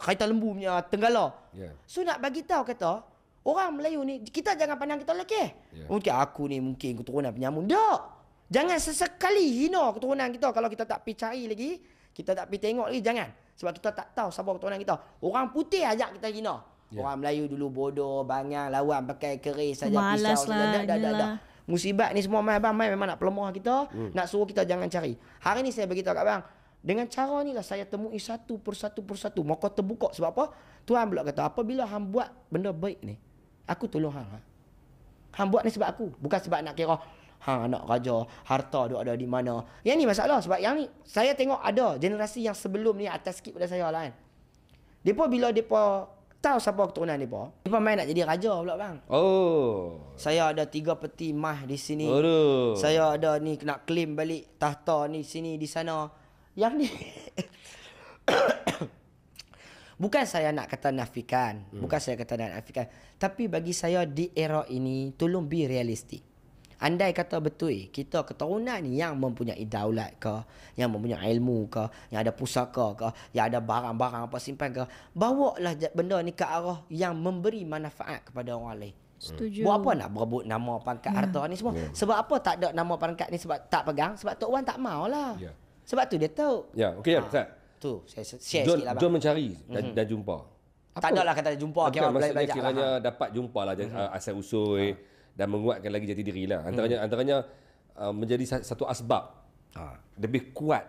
kaitan lembu punya tenggala. So nak bagi tahu kata, orang Melayu ni, kita jangan pandang kita lekeh. Mungkin aku ni mungkin keturunan penyamun. Tak. Jangan sesekali hina keturunan kita. Kalau kita tak pergi cari lagi, kita tak pergi tengok lagi, jangan. Sebab kita tak tahu siapa keturunan kita. Orang putih ajak kita hina. Orang Melayu dulu bodoh, bangang, lawan, pakai keris saja, malas pisau lah, saja. Dah. Musibat ni semua mai abang, mai memang nak pelemah kita, nak suruh kita jangan cari. Hari ni saya beritahu kat abang, dengan cara ni lah saya temui satu persatu. Maka terbuka. Sebab apa? Tuhan pula kata, apabila hang buat benda baik ni, aku tolong hang. Hang buat ni sebab aku. Bukan sebab nak kira, hang anak raja, harta duk ada di mana. Yang ni masalah. Sebab yang ni, saya tengok ada generasi yang sebelum ni atas sikit pada saya lah kan. Depa bila depa tahu siapa keturunan depa main nak jadi raja pula bang. Saya ada 3 peti mah di sini. Saya ada ni nak claim balik tahta ni sini di sana. Yang ni bukan saya nak kata nafikan, tapi bagi saya di era ini tolong be realistic. Andai kata betul kita keturunan yang mempunyai daulat ke, yang mempunyai ilmu ke, yang ada pusaka ke, yang ada barang-barang apa simpan ke, bawalah benda ni ke arah yang memberi manfaat kepada orang lain. Setuju. Buat apa nak berebut nama pangkat harta ni semua? Sebab apa tak ada nama pangkat ni sebab tak pegang? Sebab Tok Wan tak mau lah. Sebab tu dia tahu. Ya, okey ya, Ustaz. Tu saya share sikit lah bang. John mencari dan jumpa. Tak ada lah kata jumpa kira maksudnya belajar kiranya dapat jumpa lah asal usul dan menguatkan lagi jati diri lah. Antaranya menjadi satu asbab lebih kuat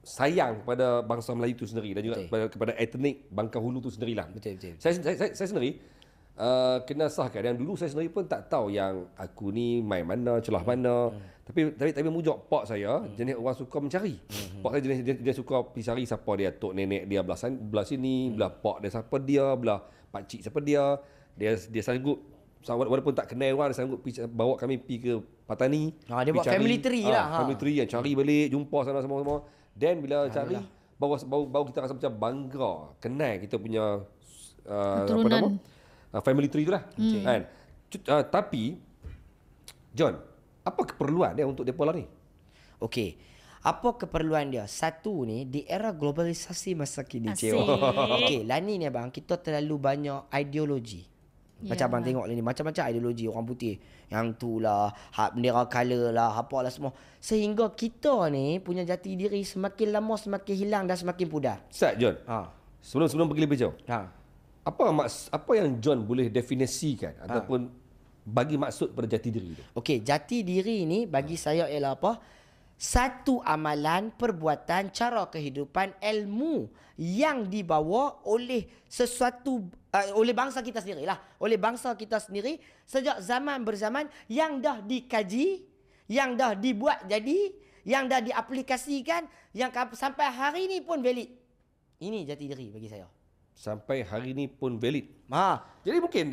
sayang kepada bangsa Melayu itu sendiri dan juga kepada etnik Bangka Hulu itu sendirilah. Betul. Saya sendiri kena sahkan yang dulu saya sendiri pun tak tahu yang aku ni main mana, celah mana. Tapi mujak pak saya jenis orang suka mencari. Pak saya jenis dia suka pergi cari siapa dia, tok nenek dia belah sini, belah pak dia siapa dia, belah pak cik siapa dia. Dia sanggup walaupun tak kenal orang, dia sanggup bawa kami pergi ke Patani. Dia buat cari, family tree lah. Family tree yang cari balik, jumpa sana semua. Dan bila cari baru kita rasa macam bangga kenal kita punya apa nama? Family tree tu lah. Kan? Tapi John, apa keperluan dia untuk depa lah ni? Okey. Apa keperluan dia? Satu ni di era globalisasi masa kini. Okey, lani ni abang, kita terlalu banyak ideologi. Macam abang tengok ni macam-macam ideologi orang putih. Yang tu lah, hak bendera color lah, apalah semua. Sehingga kita ni punya jati diri semakin lama semakin hilang dan semakin pudar. Ustaz John. Sebelum pergi lebih jauh. Apa yang John boleh definisikan ataupun bagi maksud pada jati diri tu? Okey, jati diri ni bagi saya ialah apa? Satu amalan, perbuatan, cara kehidupan, ilmu yang dibawa oleh sesuatu oleh bangsa kita sendirilah, oleh bangsa kita sendiri sejak zaman berzaman yang dah dikaji, yang dah dibuat jadi, yang dah diaplikasikan, yang sampai hari ni pun valid. Ini jati diri bagi saya. Sampai hari ni pun valid. Jadi mungkin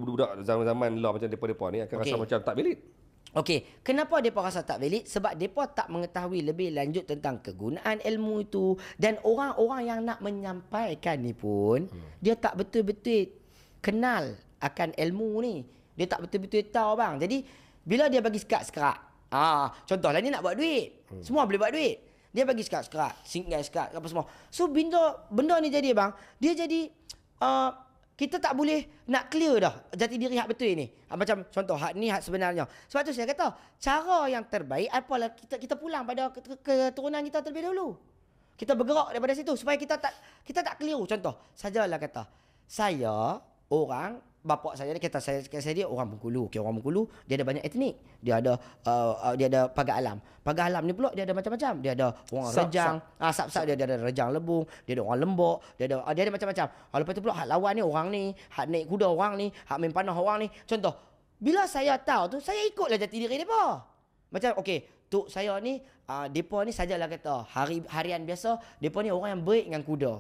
budak zaman-zaman lah macam depa ni akan rasa macam tak valid. Okey, kenapa depa rasa tak valid? Sebab depa tak mengetahui lebih lanjut tentang kegunaan ilmu itu, dan orang-orang yang nak menyampaikan ni pun dia tak betul-betul kenal akan ilmu ni. Dia tak betul-betul tahu bang. Jadi bila dia bagi sekat-sekat, contohlah ni nak buat duit. Semua boleh buat duit. Dia bagi sekat-sekat, singgah sekat apa semua. So benda ni jadi bang, dia jadi kita tak boleh nak clear dah jati diri hak betul ni. Macam contoh hak ni hak sebenarnya. Sebab tu saya kata cara yang terbaik apalah kita pulang pada keturunan kita terlebih dahulu. Kita bergerak daripada situ supaya kita tak keliru. Contoh sajalah kata saya orang bapa saya ni kata saya dia orang Bengkulu. Okay, orang Bengkulu dia ada banyak etnik. Dia ada Pagar Alam. Pagar Alam ni pula dia ada macam-macam. Dia ada orang Rejang, Sap dia ada Rejang Lebung, dia ada orang Lembok, dia ada macam-macam. Lepas tu pula hak lawan ni orang ni, hak naik kuda orang ni, hak main panah orang ni. Contoh, bila saya tahu tu saya ikutlah jati diri depa. Macam okey, tok saya ni depa ni sajalah kata harian biasa, depa ni orang yang baik dengan kuda.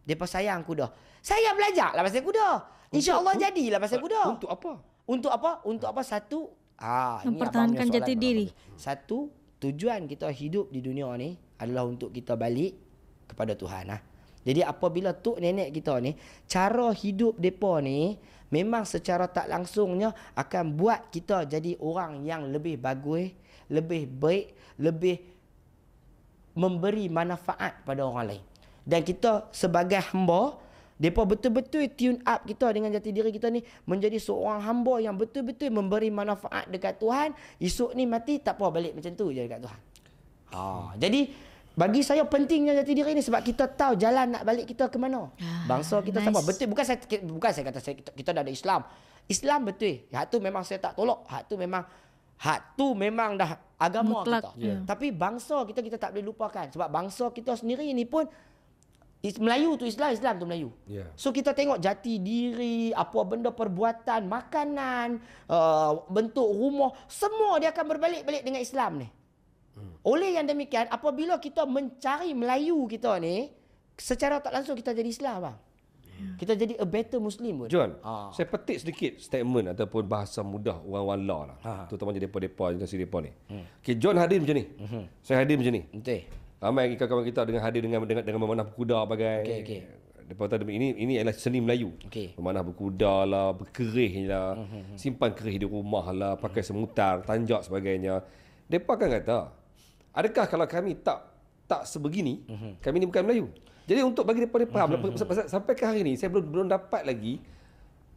Depa sayang kuda. Saya belajarlah pasal kuda. InsyaAllah jadilah pasal kuda. Untuk apa? Untuk apa? Untuk apa? Satu, mempertahankan jati diri. Satu, tujuan kita hidup di dunia ni adalah untuk kita balik kepada Tuhan. Jadi apabila tok nenek kita ni, cara hidup mereka ni memang secara tak langsungnya akan buat kita jadi orang yang lebih bagus, lebih baik, lebih memberi manfaat pada orang lain. Dan kita sebagai hamba, mereka betul-betul tune up kita dengan jati diri kita ni menjadi seorang hamba yang betul-betul memberi manfaat dekat Tuhan. Esok ni mati tak apa, balik macam tu je dekat Tuhan. Jadi Bagi saya pentingnya jati diri ni sebab kita tahu jalan nak balik kita ke mana. Bangsa kita sama. Betul, bukan saya kata kita dah ada Islam. Islam betul. Hak tu memang saya tak tolak. Hak tu memang dah agama mutlak kita. Tapi bangsa kita tak boleh lupakan sebab bangsa kita sendiri ni pun Melayu tu Islam, Islam tu Melayu. So kita tengok jati diri, apa benda perbuatan, makanan, bentuk rumah, semua dia akan berbalik-balik dengan Islam ni. Oleh yang demikian, apabila kita mencari Melayu kita ni, secara tak langsung kita jadi Islam, bang. Kita jadi a better Muslim pun. John, saya petik sedikit statement ataupun bahasa mudah orang-orang law lah. Terutama jadi depa-depa, interaksi depa ni. Okay, John hadir macam ni. Saya hadir macam ni. Betul. Ramai kawan-kawan kita dengan hadir dengan memanah berkuda bagai. Okey. Depa kata ini adalah seni Melayu. Memanah berkuda lah, berkerih lah, simpan kerih di rumah lah, pakai semutar, tanjak sebagainya. Depa kan kata, adakah kalau kami tak sebegini, kami ni bukan Melayu? Jadi untuk bagi mereka faham, sampai ke hari ni saya belum dapat lagi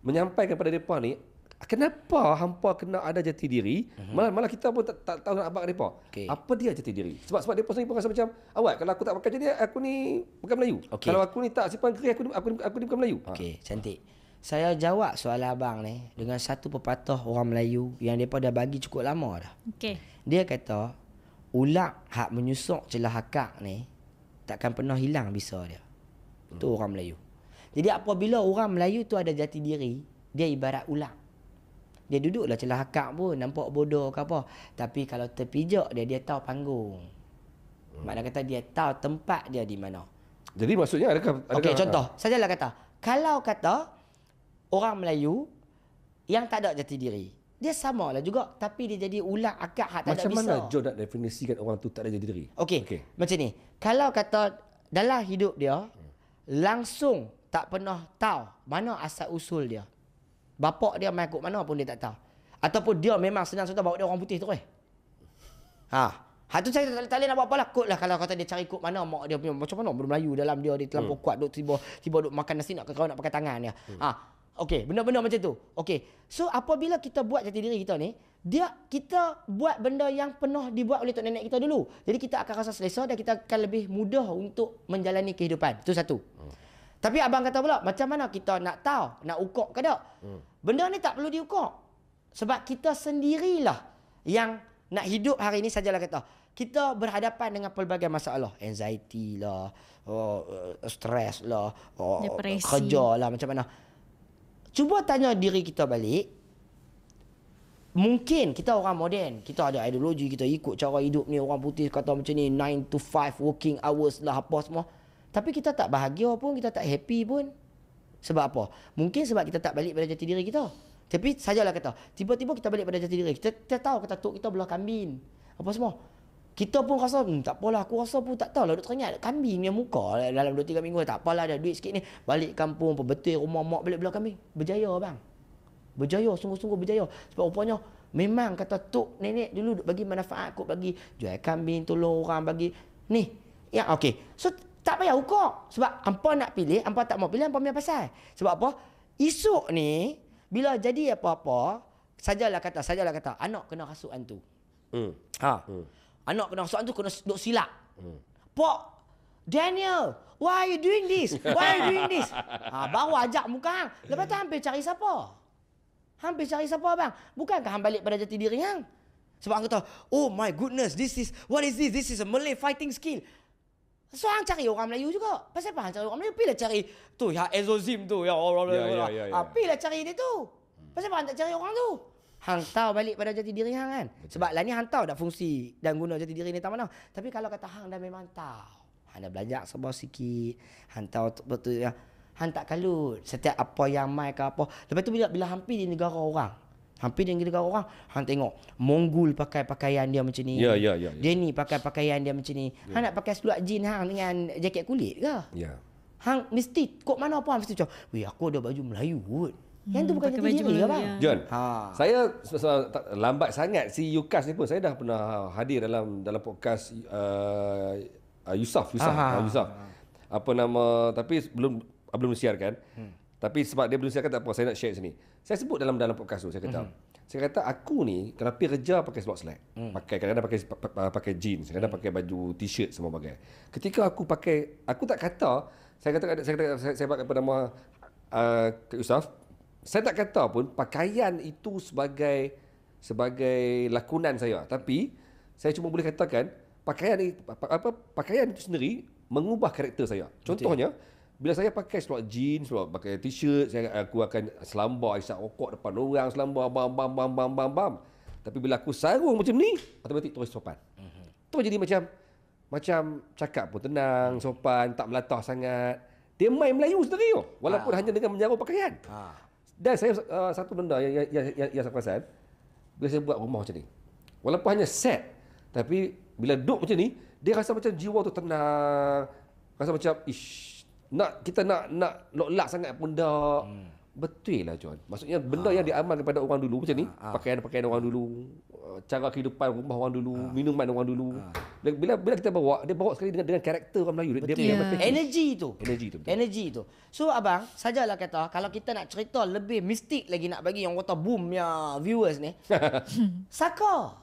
menyampaikan kepada mereka ni kenapa hampa kena ada jati diri, malah kita pun tak tahu nak abang mereka. Apa dia jati diri? Sebab mereka sendiri pun rasa macam awak kalau aku tak pakai jadi aku ni bukan Melayu. Kalau aku ni tak simpan kerih aku ni bukan Melayu. Okey, cantik. Saya jawab soalan abang ni dengan satu pepatah orang Melayu yang mereka dah bagi cukup lama dah. Dia kata ulak hak menyusuk celah akak ni takkan pernah hilang bisa dia. Itu orang Melayu. Jadi apabila orang Melayu tu ada jati diri, dia ibarat ulak. Dia duduklah celah akak pun nampak bodoh ke apa. Tapi kalau terpijak dia tahu panggung. Maknanya kata dia tahu tempat dia di mana. Jadi maksudnya adakah okey, contoh. Sajalah kata, kalau kata orang Melayu yang tak ada jati diri, dia samalah juga tapi dia jadi ulak akak hak tak ada bisa. Macam mana John nak definisikan orang tu tak ada jati diri? Okey. Macam ni. Kalau kata dalam hidup dia langsung tak pernah tahu mana asal usul dia. Bapak dia main kod mana pun dia tak tahu. Ataupun dia memang senang-senang bawa dia orang putih terus. Hak tu saya tak boleh nak buat apalah. Kod lah kalau kata dia cari kod mana mak dia punya macam mana Melayu dalam dia terlampau kuat duk tiba duk makan nasi nak kau nak pakai tangan dia. Okey, benda-benda macam tu. Okey. So apabila kita buat jati diri kita ni, kita buat benda yang pernah dibuat oleh tok nenek kita dulu. Jadi kita akan rasa selesa dan kita akan lebih mudah untuk menjalani kehidupan. Itu satu. Tapi abang kata pula, macam mana kita nak tahu, nak ukur ke tak? Benda ni tak perlu diukur. Sebab kita sendirilah yang nak hidup hari ini sajalah kata. Kita berhadapan dengan pelbagai masalah. Anxiety lah, stres lah, depresi, kerja lah, macam mana. Cuba tanya diri kita balik. Mungkin kita orang moden, kita ada ideologi, kita ikut cara hidup ni, orang putih kata macam ni, 9 to 5 working hours lah apa semua. Tapi kita tak bahagia pun, kita tak happy pun. Sebab apa? Mungkin sebab kita tak balik pada jati diri kita. Tapi sajalah kata, tiba-tiba kita balik pada jati diri. Kita tahu kata tok kita belah kambing. Apa semua. Kita pun rasa, tak apalah, aku rasa pun tak tahulah, duk teringat kambing punya muka dalam 2-3 minggu. Tak apalah, ada duit sikit ni. Balik kampung, perbetul rumah mak balik belah kambing. Berjaya bang. Berjaya, sungguh-sungguh berjaya. Sebab rupanya memang kata tok nenek dulu duk bagi manfaat, kot bagi jual kambing, tolong orang, bagi ni. Ya, okey. So tak payah ukur. Sebab hampa nak pilih, hampa tak mau pilih, hampa punya pasal. Sebab apa? Esok ni bila jadi apa-apa, sajalah kata anak kena rasuk hantu. Anak kena rasuk hantu, kena duk silap. Pak Daniel, why are you doing this? Why are you doing this? Baru ajak muka hang. Lepas tu hampir cari siapa? Hampir cari siapa bang? Bukankah hang balik pada jati diri hang? Sebab hang kata, oh my goodness, what is this? This is a Malay fighting skill. So hang cari orang Melayu juga. Pasal apa hang cari orang Melayu? Pilah cari tu ya Exorcism tu ya orang Melayu. Pilah cari dia tu. Pasal apa hang tak cari orang tu? Hang tahu balik pada jati diri hang kan? Sebab lah ni hang tahu dak fungsi dan guna jati diri ni tak mana. Tapi kalau kata hang dah memang tahu, hang dah belajar sebuah sikit, hang tahu betul ya. Hang tak kalut setiap apa yang mai ke apa. Lepas tu bila hampir di negara orang, hang tengok Mongol pakai pakaian dia macam ni. Ya. Dia ni pakai pakaian dia macam ni. Hang nak pakai seluar jeans hang dengan jaket kulit ke? Ya. Hang mesti kok mana pun mesti macam, "Weh, aku ada baju Melayu kot." Yang tu bukan jati diri ke bang? John, saya lambat sangat si Yukas ni pun saya dah pernah hadir dalam podcast Yusuf. Apa nama, tapi belum disiarkan. Tapi sebab dia belum disiarkan tak apa, saya nak share sini. Saya sebut dalam podcast tu, saya kata Saya kata aku ni kalau pergi kerja pakai sport slack. Pakai kadang-kadang pakai jeans, kadang-kadang pakai baju t-shirt semua pakai. Ketika aku pakai, aku tak kata, saya buat kepada nama Kak Yusof, saya tak kata pun pakaian itu sebagai lakonan saya, tapi saya cuma boleh katakan pakaian itu sendiri mengubah karakter saya. Contohnya, bila saya pakai seluar jeans, pakai t-shirt, aku akan selambar, isap rokok depan orang, selambar, bam. Tapi bila aku sarung macam ni, automatik terus sopan. Terus jadi macam cakap pun tenang, sopan, tak melatah sangat. Dia main Melayu sendiri walaupun hanya dengan menyaru pakaian. Dan saya satu benda yang saya perasan, bila saya buat rumah macam ni, walaupun hanya set, tapi bila duduk macam ni, dia rasa macam jiwa tu tenang, rasa macam kita nak lock sangat pun tak. Betul lah John. Maksudnya benda yang diamal kepada orang dulu macam ni, pakaian orang dulu, cara kehidupan rumah orang dulu, minuman orang dulu. Bila kita bawa, dia bawa sekali dengan karakter orang Melayu. Dia energi tu. So abang, sajalah kata kalau kita nak cerita lebih mistik lagi, nak bagi yang kata boom ya viewers ni. Saka.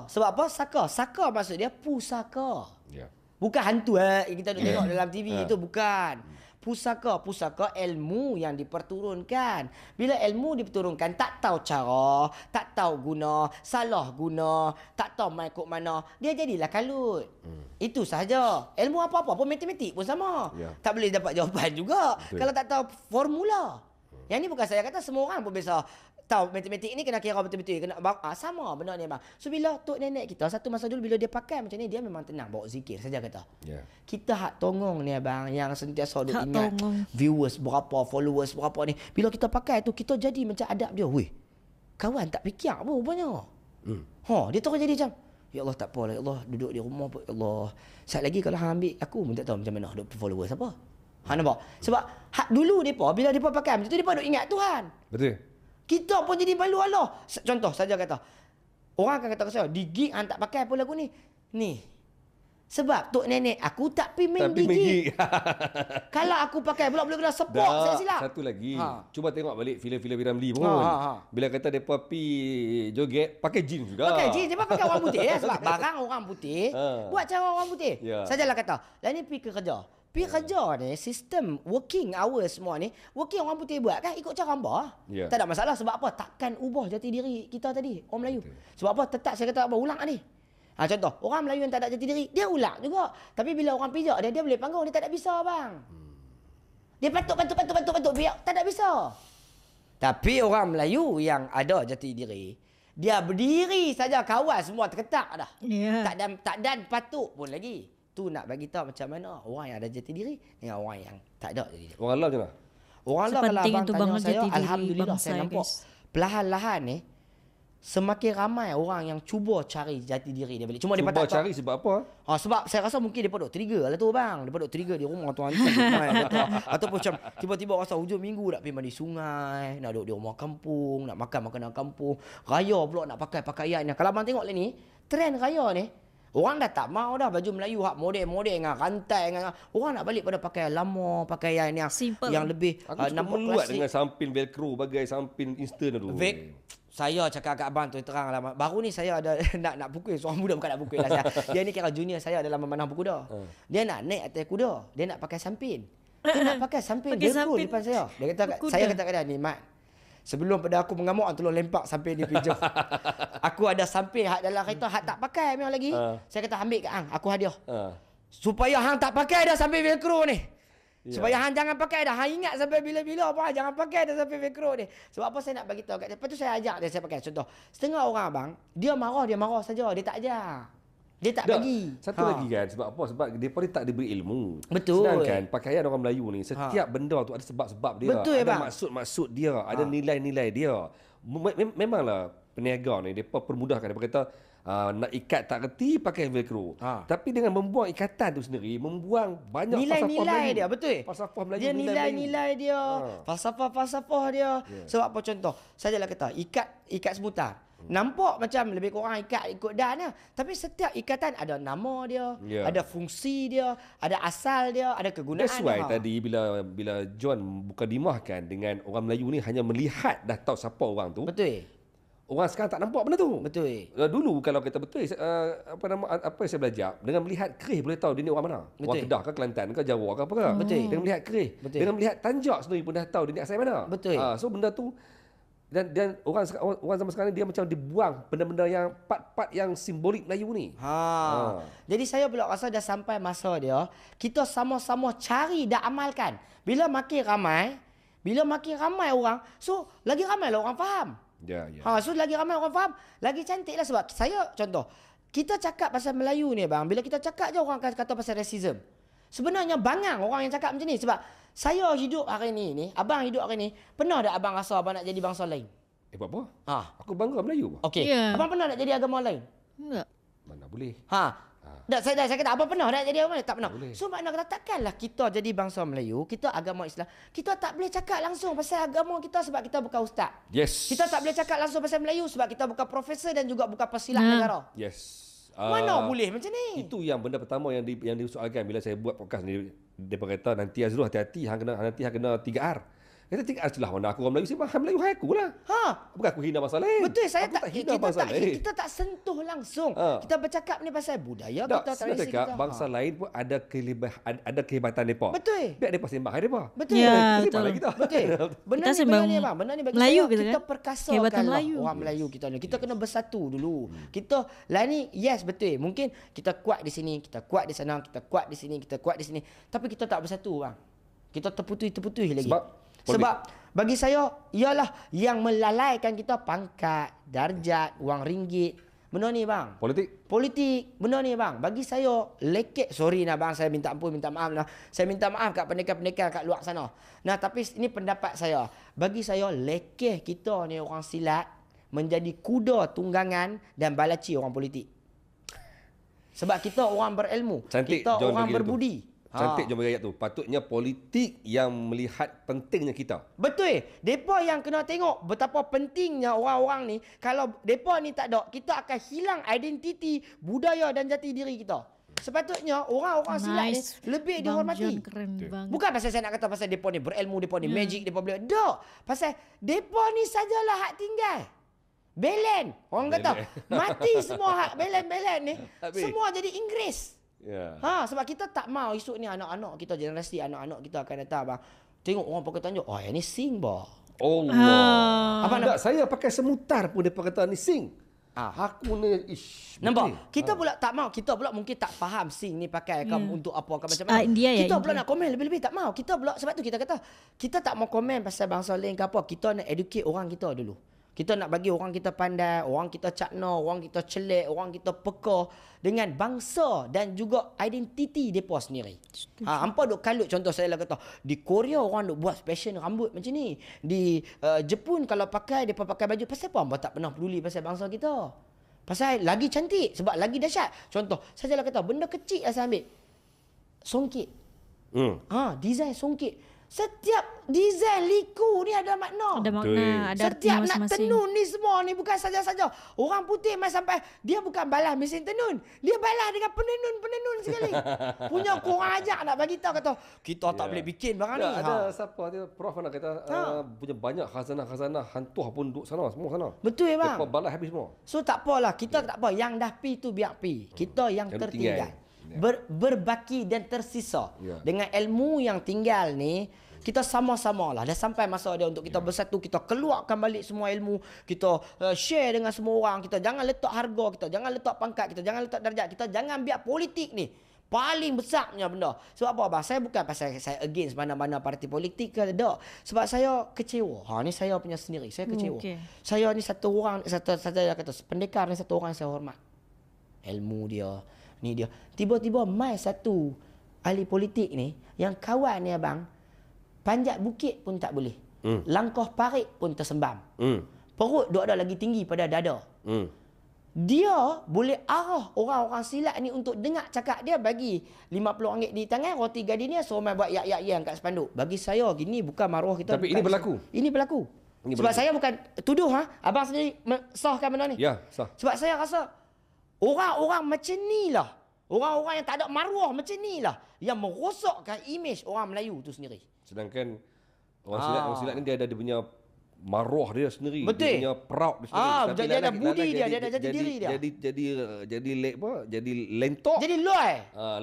Sebab apa? Saka maksud dia pusaka. Ya. Bukan hantu yang kita tengok dalam TV itu, bukan. Pusaka ilmu yang diperturunkan. Bila ilmu diperturunkan, tak tahu cara, tak tahu guna, salah guna, tak tahu main kod mana, dia jadilah kalut. Itu sahaja. Ilmu apa-apa pun matematik pun sama. Tak boleh dapat jawapan juga. Betul. Kalau tak tahu formula. Yang ni bukan saya kata, semua orang pun biasa tahu matematik ni, kena kira betul-betul, kena sama benda ni bang. So bila tok nenek kita satu masa dulu bila dia pakai macam ni, dia memang tenang bawa zikir saja kata. Kita hak tongong ni abang yang sentiasa duk ingat viewers berapa, followers berapa ni. Bila kita pakai tu, kita jadi macam adab dia. Weh, kawan tak fikir apa rupanya. Dia terus jadi macam, ya Allah tak apa lah, ya Allah duduk di rumah pun, ya Allah. Sat lagi kalau hang ambil aku pun tak tahu macam mana duk followers apa. Nampak? Sebab hak dulu depa bila depa pakai macam tu, depa duk ingat Tuhan. Betul. Kita pun jadi malu Allah. Contoh saja kata, orang akan kata ke saya, di gig hang tak pakai apa lagu ni. Ni. Sebab tok nenek aku tak pergi main gig. Kalau aku pakai pula boleh kena support saya silap. Satu lagi. Cuba tengok balik filem-filem Ramli pun. Bila kata depa pi joget pakai jeans juga. Pakai jeans, depa pakai orang putih sebab barang orang putih. Buat cara orang putih. Sajalah kata, lah ni pergi ke kerja. Pergi kerja ni, sistem working hours semua ni, working orang putih buat kan ikut cara hamba. Tak ada masalah. Sebab apa? Takkan ubah jati diri kita tadi, orang Melayu. Sebab apa? Tetap saya kata apa? Ulang ni. Contoh, orang Melayu yang tak ada jati diri, dia ulang juga. Tapi bila orang pijak dia boleh panggung, dia tak ada bisa bang. Dia patuk, biar tak ada bisa. Tapi orang Melayu yang ada jati diri, dia berdiri saja kawan semua terketak dah. Tak dan patuk pun lagi. Tu nak bagi tahu macam mana orang yang ada jati diri dengan orang yang tak ada jati diri. Orang Allah macam mana? Orang Allah kalau abang tanya saya, alhamdulillah saya nampak perlahan-lahan ni semakin ramai orang yang cuba cari jati diri dia balik. Cuma dia tak cari sebab apa? Sebab saya rasa mungkin dia duk trigger lah tu bang. Dia duk trigger di rumah tuan ataupun macam tiba-tiba rasa hujung minggu nak pergi mandi sungai, nak duduk di rumah kampung, nak makan makanan kampung, raya pula nak pakai pakaian yang kalau abang tengok ni trend raya ni, orang dah tak mau dah baju Melayu hak model-model dengan rantai dengan orang nak balik pada pakaian lama, pakaian yang simple, yang lebih nampak klasik dengan samping velcro bagai samping instant tu. Saya cakap kat abang tu terang lah. Baru ni saya ada nak pukul seorang budak, bukan nak pukul lah saya. Dia ni kira junior saya dalam memanah berkuda. Dia nak naik atas kuda, dia nak pakai samping. Dia nak pakai samping velcro depan saya. Dia kata saya kata kat dia ni, Mat, sebelum pada aku mengamuk, tolong lempak sampai di pinjam. Aku ada samping hak dalam kereta, hak tak pakai memang lagi. Saya kata ambil kat hang, aku hadiah. Supaya hang tak pakai dah sampai velcro ni. Supaya hang jangan pakai dah. Hang ingat sampai bila-bila apa, jangan pakai dah sampai velcro ni. Sebab apa saya nak bagi tahu kat dia. Lepas tu saya ajak dia, saya pakai. Contoh, setengah orang bang, dia marah saja, dia tak ajar. Dia tak bagi. Satu lagi kan, sebab apa? Sebab dia tak diberi ilmu. Betul. Sedangkan pakaian orang Melayu ni, setiap benda tu ada sebab-sebab dia. Betul, ada maksud-maksud dia, ada nilai-nilai dia. Memanglah peniaga ni, dia permudahkan. Dia kata, nak ikat tak reti pakai velcro. Tapi dengan membuang ikatan tu sendiri, membuang banyak nilai-nilai dia, betul. Falsafah Melayu, dia nilai-nilai dia, falsafah dia. Sebab apa contoh? Sajalah kata ikat semutar. Nampak macam lebih kurang ikut dan lah. Tapi setiap ikatan ada nama dia, ada fungsi dia, ada asal dia, ada kegunaan. That's why tadi bila John buka dimahkan dengan orang Melayu ni hanya melihat dah tahu siapa orang tu. Betul. Orang sekarang tak nampak benda tu. Betul. Dulu kalau kita betul apa yang saya belajar, dengan melihat kerih boleh tahu dia ni orang mana. Betul. Orang Kedah ke Kelantan ke Jawa ke apa ke. Betul. Dengan melihat kerih. Betul. Dengan melihat tanjak sendiri pun dah tahu dia ni asal mana. Betul. So benda tu dan orang zaman sekarang ni dia macam dibuang benda-benda yang part-part yang simbolik Melayu ni. Jadi saya pula rasa dah sampai masa dia kita sama-sama cari dan amalkan. Bila makin ramai orang, so lagi ramai lah orang faham. So lagi ramai orang faham, lagi cantik lah. Sebab saya contoh, kita cakap pasal Melayu ni bang, bila kita cakap je orang akan kata pasal racism. Sebenarnya bangang orang yang cakap macam ni. Sebab saya hidup hari ni, abang hidup hari ni, pernah tak abang rasa abang nak jadi bangsa lain? Buat apa? Aku bangga Melayu. Okey. Abang pernah nak jadi agama lain? Enggak. Mana boleh. Saya kata apa pernah nak jadi agama lain? Tak pernah. So makna kata takkanlah kita jadi bangsa Melayu, kita agama Islam, kita tak boleh cakap langsung pasal agama kita sebab kita bukan ustaz. Yes. Kita tak boleh cakap langsung pasal Melayu sebab kita bukan profesor dan juga bukan pesilat negara. Yes. Mana boleh macam ni? Itu yang benda pertama yang disoalkan bila saya buat podcast ni. Depa kata nanti Azrul hati-hati hang kena 3R. Kata 3R itulah mana aku orang Melayu, saya faham Melayu aku lah. Bukan aku hina bangsa lain. Betul, kita kita tak sentuh langsung. Kita bercakap ni pasal budaya kita, tradisi kita. Bangsa lain pun ada kehebatan depa. Betul. Biar depa sembah depa. Betul. Betul. Betul. Benda ni bagi Melayu saya, kita kan? perkasakan orang Melayu kita ni. Kita kena bersatu dulu. Kita lah ni, yes betul. Mungkin kita kuat di sini, kita kuat di sana, kita kuat di sini, kita kuat di sini. Tapi kita tak bersatu bang. Kita terputus lagi. Sebab bagi saya ialah yang melalaikan kita pangkat, darjat, wang ringgit. Benda ni bang. Politik. Benda ni bang. Bagi saya lekek. Sorry nah bang, saya minta ampun, minta maaf lah. Saya minta maaf kat pendekar-pendekar kat luar sana. Nah tapi ini pendapat saya. Bagi saya lekeh kita ni orang silat menjadi kuda tunggangan dan balaci orang politik. Sebab kita orang berilmu. Kita orang berbudi. Cantik John bagi ayat tu. Patutnya politik yang melihat pentingnya kita. Betul. Depa yang kena tengok betapa pentingnya orang-orang ni. Kalau depa ni tak ada, kita akan hilang identiti, budaya dan jati diri kita. Sepatutnya orang-orang silat ni lebih dihormati. Bukan pasal saya nak kata pasal depa ni berilmu, depa ni magic, depa boleh. Tak. Pasal depa ni sajalah hak tinggal. Belen. Orang kata mati semua hak belen-belen ni. Semua jadi Inggeris. Sebab kita tak mau esok ni anak-anak kita, generasi anak-anak kita akan datang bang. Tengok orang pakai tanjung. Oh, yang ni sing bah. Allah. Apa nak saya pakai semutar pun depa kata ni sing. Aku ni nampak? Kita pula tak mau. Kita pula mungkin tak faham sing ni pakai untuk apa ke macam mana. Kita pula nak komen lebih-lebih tak mau. Kita pula sebab tu kita kata kita tak mau komen pasal bangsa lain ke apa. Kita nak educate orang kita dulu. Kita nak bagi orang kita pandai, orang kita cakna, orang kita celek, orang kita peka dengan bangsa dan juga identiti mereka sendiri. Hampa duk kalut, contoh saya lah kata, di Korea orang duk buat fashion rambut macam ni. Di Jepun kalau pakai, mereka pakai baju. Pasal apa hampa tak pernah peduli pasal bangsa kita? Pasal lagi cantik, sebab lagi dahsyat. Contoh, saya lah kata, benda kecil lah saya ambil. Songkit. Design songkit. Setiap desain liku ni ada makna. Ada makna, ada arti setiap masing-masing. Nak tenun ni semua ni bukan saja-saja. Orang putih mai sampai dia bukan balas mesin tenun. Dia balas dengan penenun sekali. Punya kurang ajar nak bagi tahu kata kita tak boleh bikin barang ni. Ada siapa dia Prof nak kata punya banyak khazanah hantuah pun duduk sana semua sana. Betul bang. Depa balas habis semua. So tak apalah, kita tak apa, yang dah pi tu biar pi. Kita yang tertinggal. Berbaki dan tersisa. Dengan ilmu yang tinggal ni, kita sama-sama lah. Dah sampai masa dia untuk kita bersatu. Kita keluarkan balik semua ilmu. Kita share dengan semua orang. Kita jangan letak harga. Kita jangan letak pangkat. Kita jangan letak darjat. Kita jangan biar politik ni paling besarnya benda. Sebab apa abang? Saya bukan pasal saya against mana-mana parti politik ke tak. Sebab saya kecewa. Ni saya punya sendiri. Saya kecewa. Saya ni satu orang, saya kata pendekar ni satu orang yang saya hormat. Ilmu dia, ni dia. Tiba-tiba mai satu ahli politik ni yang kawan ni abang, panjat bukit pun tak boleh. Langkah parit pun tersembam. Perut duk ada lagi tinggi pada dada. Dia boleh arah orang-orang silat ni untuk dengar cakap dia, bagi RM50 di tangan, roti gardenia, suruh main buat yak-yak yang kat spanduk. Bagi saya gini bukan maruah kita. Tapi ini berlaku. Ini berlaku. Sebab saya bukan tuduh abang sendiri sahkan benda ni. Ya, sah. Sebab saya rasa orang-orang macam ni lah. Orang-orang yang tak ada maruah macam ni lah yang merosakkan imej orang Melayu tu sendiri. Sedangkan orang silat ni dia ada dia punya maruah dia sendiri. Betul. Dia punya proud dia sendiri. Tapi dia ada budi dia, dia ada jati diri dia. Jadi jadi lentok. Jadi loy.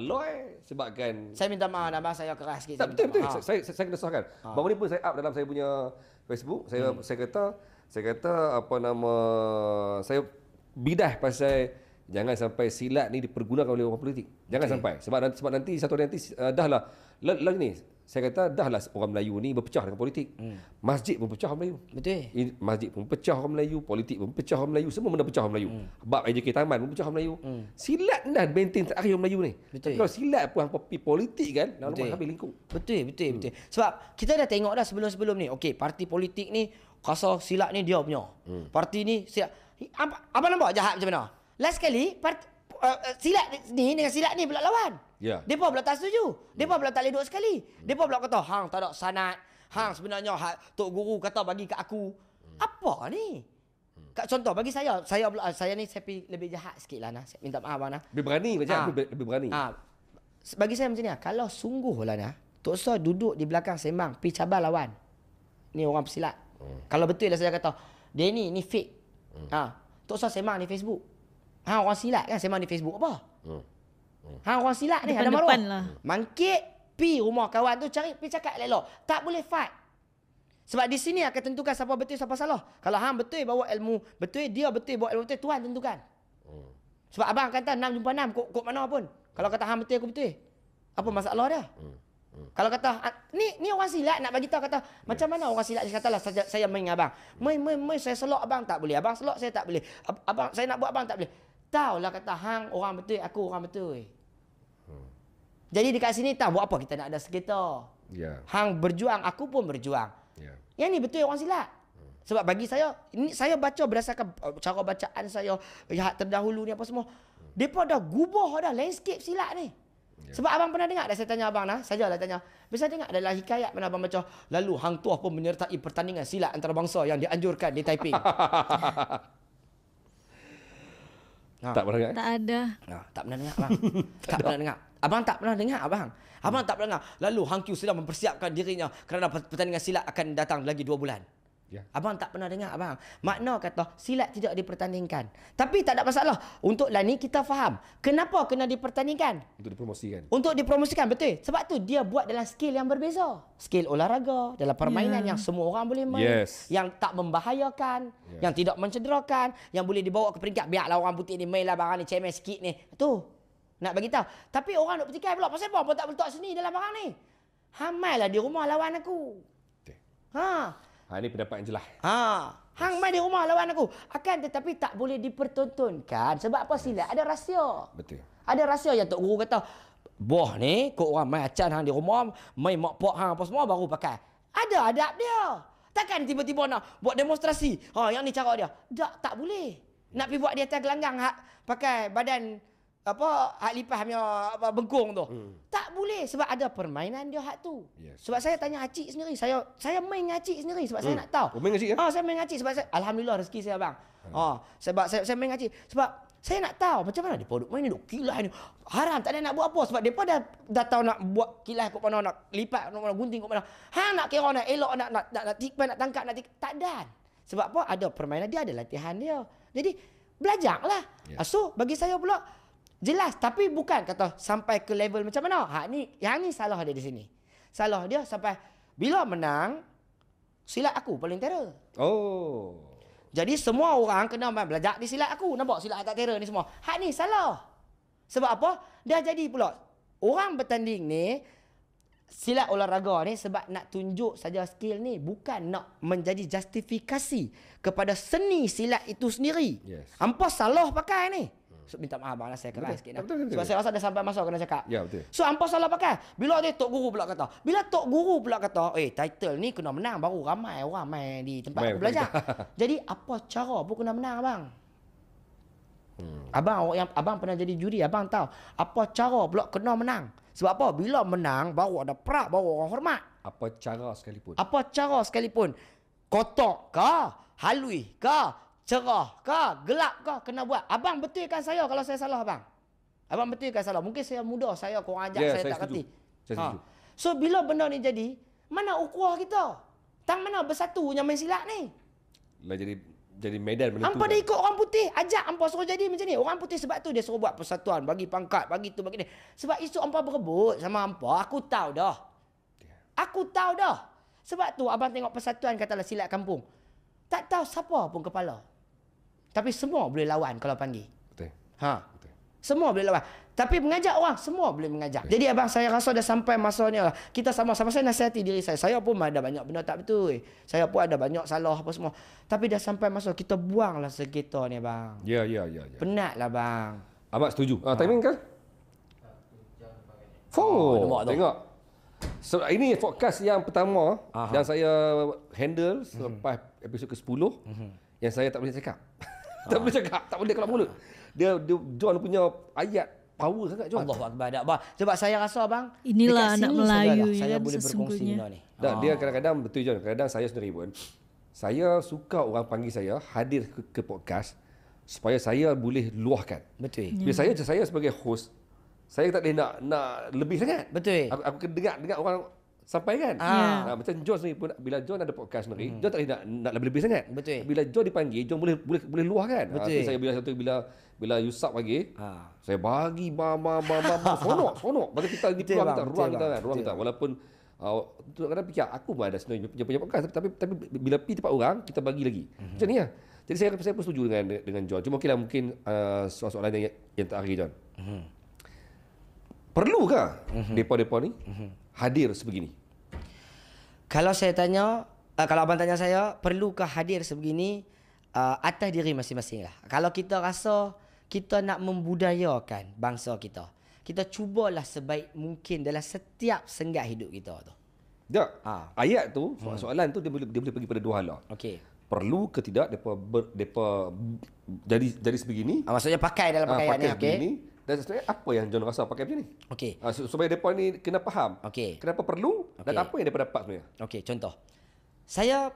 Loy sebabkan saya minta maaf abang, saya keras sikit. Betul. Saya kena sahkan. Baru ni pun saya up dalam saya punya Facebook. Saya kata apa nama, saya bidah pasal jangan sampai silat ni dipergunakan oleh orang politik. Jangan sampai. Sebab nanti satu hari nanti dahlah ni saya kata dahlah orang Melayu ni berpecah dengan politik. Masjid pun pecah orang Melayu. Betul. Masjid pun pecah orang Melayu, politik pun pecah orang Melayu, semua benda pecah orang Melayu. Bab AJK Taman pun pecah orang Melayu. Silat dah benteng terakhir orang Melayu ni. Betul. Tapi kalau silat pun hangpa pi politik kan, lama-lama habis lingkup. Betul. Sebab kita dah tengok dah sebelum-sebelum ni. Okey, parti politik ni rasa silat ni dia punya. Parti ni silat. Abang nampak jahat macam mana? Last kali silat ni dengan silat ni pula lawan. Ya. Depa pula tak setuju. Depa pula tak boleh duduk sekali. Depa pula kata hang tak ada sanad. Hang sebenarnya tok guru kata bagi kat aku. Apa ni? Contoh bagi saya ni saya lebih jahat sikitlah nah. Saya minta maaf bang nah. Lebih berani macam lebih berani. Bagi saya macam ni kalau sungguhlah nah, tok Sah duduk di belakang sembang pi cabar lawan. Ni orang pesilat. Kalau betul lah saya kata dia ni fake. Tok Sah sembang di Facebook. Orang silat kan sembang di Facebook apa? Orang silat ni ada maruah. Lah. Mangkit pi rumah kawan tu pi cakap elok. Tak boleh fight. Sebab di sini akan tentukan siapa betul siapa salah. Kalau hang betul bawa ilmu betul, dia betul bawa ilmu betul, Tuhan tentukan. Sebab abang kata 6 jumpa 6 kok mana pun. Kalau kata hang betul aku betul. Apa masalah dia? Kalau kata ni orang silat nak bagi tahu kata macam mana orang silat dia katalah saya main abang. Main saya selok abang tak boleh. Abang selok saya tak boleh. Abang saya nak buat abang tak boleh. Taulah kata hang orang betul, aku orang betul. Jadi dekat sini tahu buat apa kita nak ada sekitar. Ya. Hang berjuang, aku pun berjuang. Ya. Yang ni betul orang silat. Sebab bagi saya, ini saya baca berdasarkan cara bacaan saya yang terdahulu ni apa semua. Depa dah gubah dah landscape silat ni. Ya. Sebab abang pernah dengar dah saya tanya abang sajalah tanya. Bisa dengar dalam hikayat mana abang baca, lalu Hang Tuah pun menyertai pertandingan silat antarabangsa yang dianjurkan di Taiping. Tak pernah dengar? Tak ada. Tak pernah dengar abang. Tak pernah dengar. Abang tak pernah dengar abang. Abang tak pernah dengar. Lalu Hang Q sedang mempersiapkan dirinya kerana pertandingan silat akan datang lagi 2 bulan. Ya. Abang tak pernah dengar abang. Makna kata silat tidak dipertandingkan. Tapi tak ada masalah. Untuk lah ni kita faham. Kenapa kena dipertandingkan? Untuk dipromosikan. Untuk dipromosikan, betul. Sebab tu dia buat dalam skill yang berbeza. Skill olahraga, dalam permainan yang semua orang boleh main. Yes. Yang tak membahayakan, yang tidak mencederakan, yang boleh dibawa ke peringkat. Biarlah orang putih ni mainlah barang ni, cemen sikit ni. Tu. Nak bagi tahu. Tapi orang nak petikai pula. Pasal apa tak letak seni dalam barang ni? Hamailah di rumah lawan aku. Ini pendapat yang jelas. Hang main di rumah lawan aku. Akan tetapi tak boleh dipertontonkan. Sebab apa silat? Ada rahsia. Betul. Ada rahsia yang Tok Guru kata, boh ni kok orang main acan hang di rumah, main mak pok hang apa semua baru pakai. Ada adab dia. Takkan tiba-tiba nak buat demonstrasi. Yang ni cara dia. Tak boleh. Nak pergi buat di atas gelanggang pakai badan hak lipas punya bengkung tu. Tak boleh sebab ada permainan dia hak tu. Yes. Sebab saya tanya acik sendiri, saya main dengan acik sendiri sebab saya nak tahu. Main dengan acik ya? Saya main dengan acik sebab saya alhamdulillah rezeki saya abang. Sebab saya main dengan acik sebab saya nak tahu macam mana depa duk main ni, duk kilas ni. Haram tak ada nak buat apa sebab depa dah tahu nak buat kilas kok mana, nak lipat kok mana, gunting kok mana. Hang nak kira nak elok nak tikpan, nak tangkap, tak ada. Sebab apa? Ada permainan dia, ada latihan dia. Jadi belajarlah. So bagi saya pula jelas, tapi bukan kata sampai ke level macam mana. Yang ni salah dia di sini. Salah dia sampai bila menang, silat aku paling terror. Jadi semua orang kena belajar di silat aku. Nampak silat tak terror ni semua. Hak ni salah. Sebab apa? Dah jadi pula. Orang bertanding ni, silat olahraga ni sebab nak tunjuk saja skill ni. Bukan nak menjadi justifikasi kepada seni silat itu sendiri. Yes. Hampa salah pakai ni. So, minta maaf abang lah saya keras sikit. Sebab saya rasa dah sampai masa kena cakap. Ya, betul. So hampa salah pakai. Bila dia Tok Guru pula kata. Bila Tok Guru pula kata, title ni kena menang baru ramai orang main di tempat aku belajar. Jadi apa cara pun kena menang abang. Abang pernah jadi juri, abang tahu apa cara pula kena menang. Sebab apa? Bila menang baru ada prak, baru orang hormat. Apa cara sekalipun. Apa cara sekalipun. kotok ke, halui ke, cerah ke, gelap ke, kena buat. Abang betulkan saya kalau saya salah abang. Abang betulkan salah. Mungkin saya muda, saya kurang ajar, saya tak kerti. So bila benda ni jadi, mana ukhuwah kita? Tang mana bersatu yang main silat ni? Lah jadi medan menentu. Hampa dah ikut orang putih, ajak hampa suruh jadi macam ni. Orang putih sebab tu dia suruh buat persatuan, bagi pangkat, bagi tu, bagi ni. Sebab isu hampa berebut sama hampa, aku tahu dah. Aku tahu dah. Sebab tu abang tengok persatuan katalah silat kampung. Tak tahu siapa pun kepala. Tapi semua boleh lawan kalau panggil. Betul. Betul. Semua boleh lawan. Tapi mengajak orang, semua boleh mengajak. Jadi abang saya rasa dah sampai masanya kita sama-sama, saya nasihati diri saya. Saya pun ada banyak benda tak betul. Saya pun ada banyak salah apa semua. Tapi dah sampai masa kita buanglah segitu ni bang. Ya. Penatlah bang. Amat setuju. Timing kan? Tengok. So, ini podcast yang pertama yang saya handle selepas episod ke-10 yang saya tak boleh cakap. Tak boleh cakap, tak boleh keluar mulut. Dia John punya ayat power sangat John. Allahu akbar. Sebab saya rasa bang, inilah anak Melayu saya kan boleh berkongsi benda ni. Dia kadang-kadang betul John, kadang-kadang saya sendiri pun saya suka orang panggil saya hadir ke podcast supaya saya boleh luahkan. Betul. Bila saya sebagai host, saya tak boleh nak lebih sangat. Betul. Aku kena dengar orang sampaikan. Macam John sendiri pun bila John ada podcast sendiri, John tak boleh nak lebih-lebih sangat. Betul. Bila John dipanggil, John boleh luahkan. Betul. Saya bila Yusuf panggil, saya bagi sonok. Bagi kita ruang kita. Walaupun kadang-kadang fikir aku pun ada sebenarnya punya podcast, tapi bila pergi tempat orang kita bagi lagi. Macam ni lah. Jadi saya pun setuju dengan John. Cuma mungkin soalan yang terakhir John. Perlukah depa-depa ni hadir sebegini? Kalau saya tanya, kalau abang tanya saya, perlukah hadir sebegini, atas diri masing-masing lah. Kalau kita rasa kita nak membudayakan bangsa kita, kita cubalah sebaik mungkin dalam setiap senggat hidup kita tu. Tak. Ayat tu, soalan tu dia boleh pergi pada dua hala. Okey. Perlu ke tidak depa jadi sebegini? Maksudnya pakai dalam pakaian ni, okey. Dan sebenarnya apa yang John rasa pakai macam ni? Okey. Supaya mereka ni kena faham. Okey. Kenapa perlu dan apa yang mereka dapat sebenarnya? Okey, contoh. Saya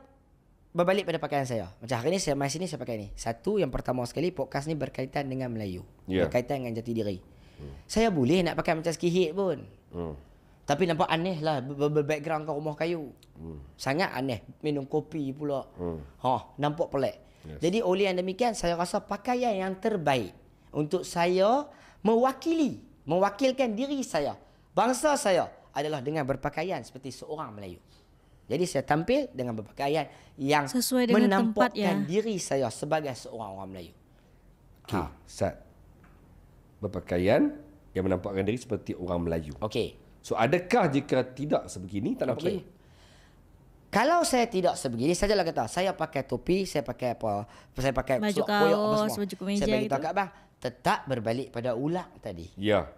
berbalik pada pakaian saya. Macam hari ni saya mai sini saya pakai ni. Satu, yang pertama sekali podcast ni berkaitan dengan Melayu. Berkaitan dengan jati diri. Saya boleh nak pakai macam skihit pun. Tapi nampak aneh lah background kat rumah kayu. Sangat aneh. Minum kopi pula. Nampak pelik. Yes. Jadi oleh yang demikian saya rasa pakaian yang terbaik untuk saya mewakilkan diri saya, bangsa saya adalah dengan berpakaian seperti seorang Melayu. Jadi saya tampil dengan berpakaian yang sesuai dengan menampakkan diri saya sebagai seorang orang Melayu. Okey, Sat. Berpakaian yang menampakkan diri seperti orang Melayu. Okey. So adakah jika tidak sebegini tak nampak Melayu? Kalau saya tidak sebegini, sajalah kata saya pakai topi, saya pakai apa? Saya pakai baju kaos, baju kemeja saya bagi tahu gitu. kat bang, tetap berbalik pada ulang tadi. Ya.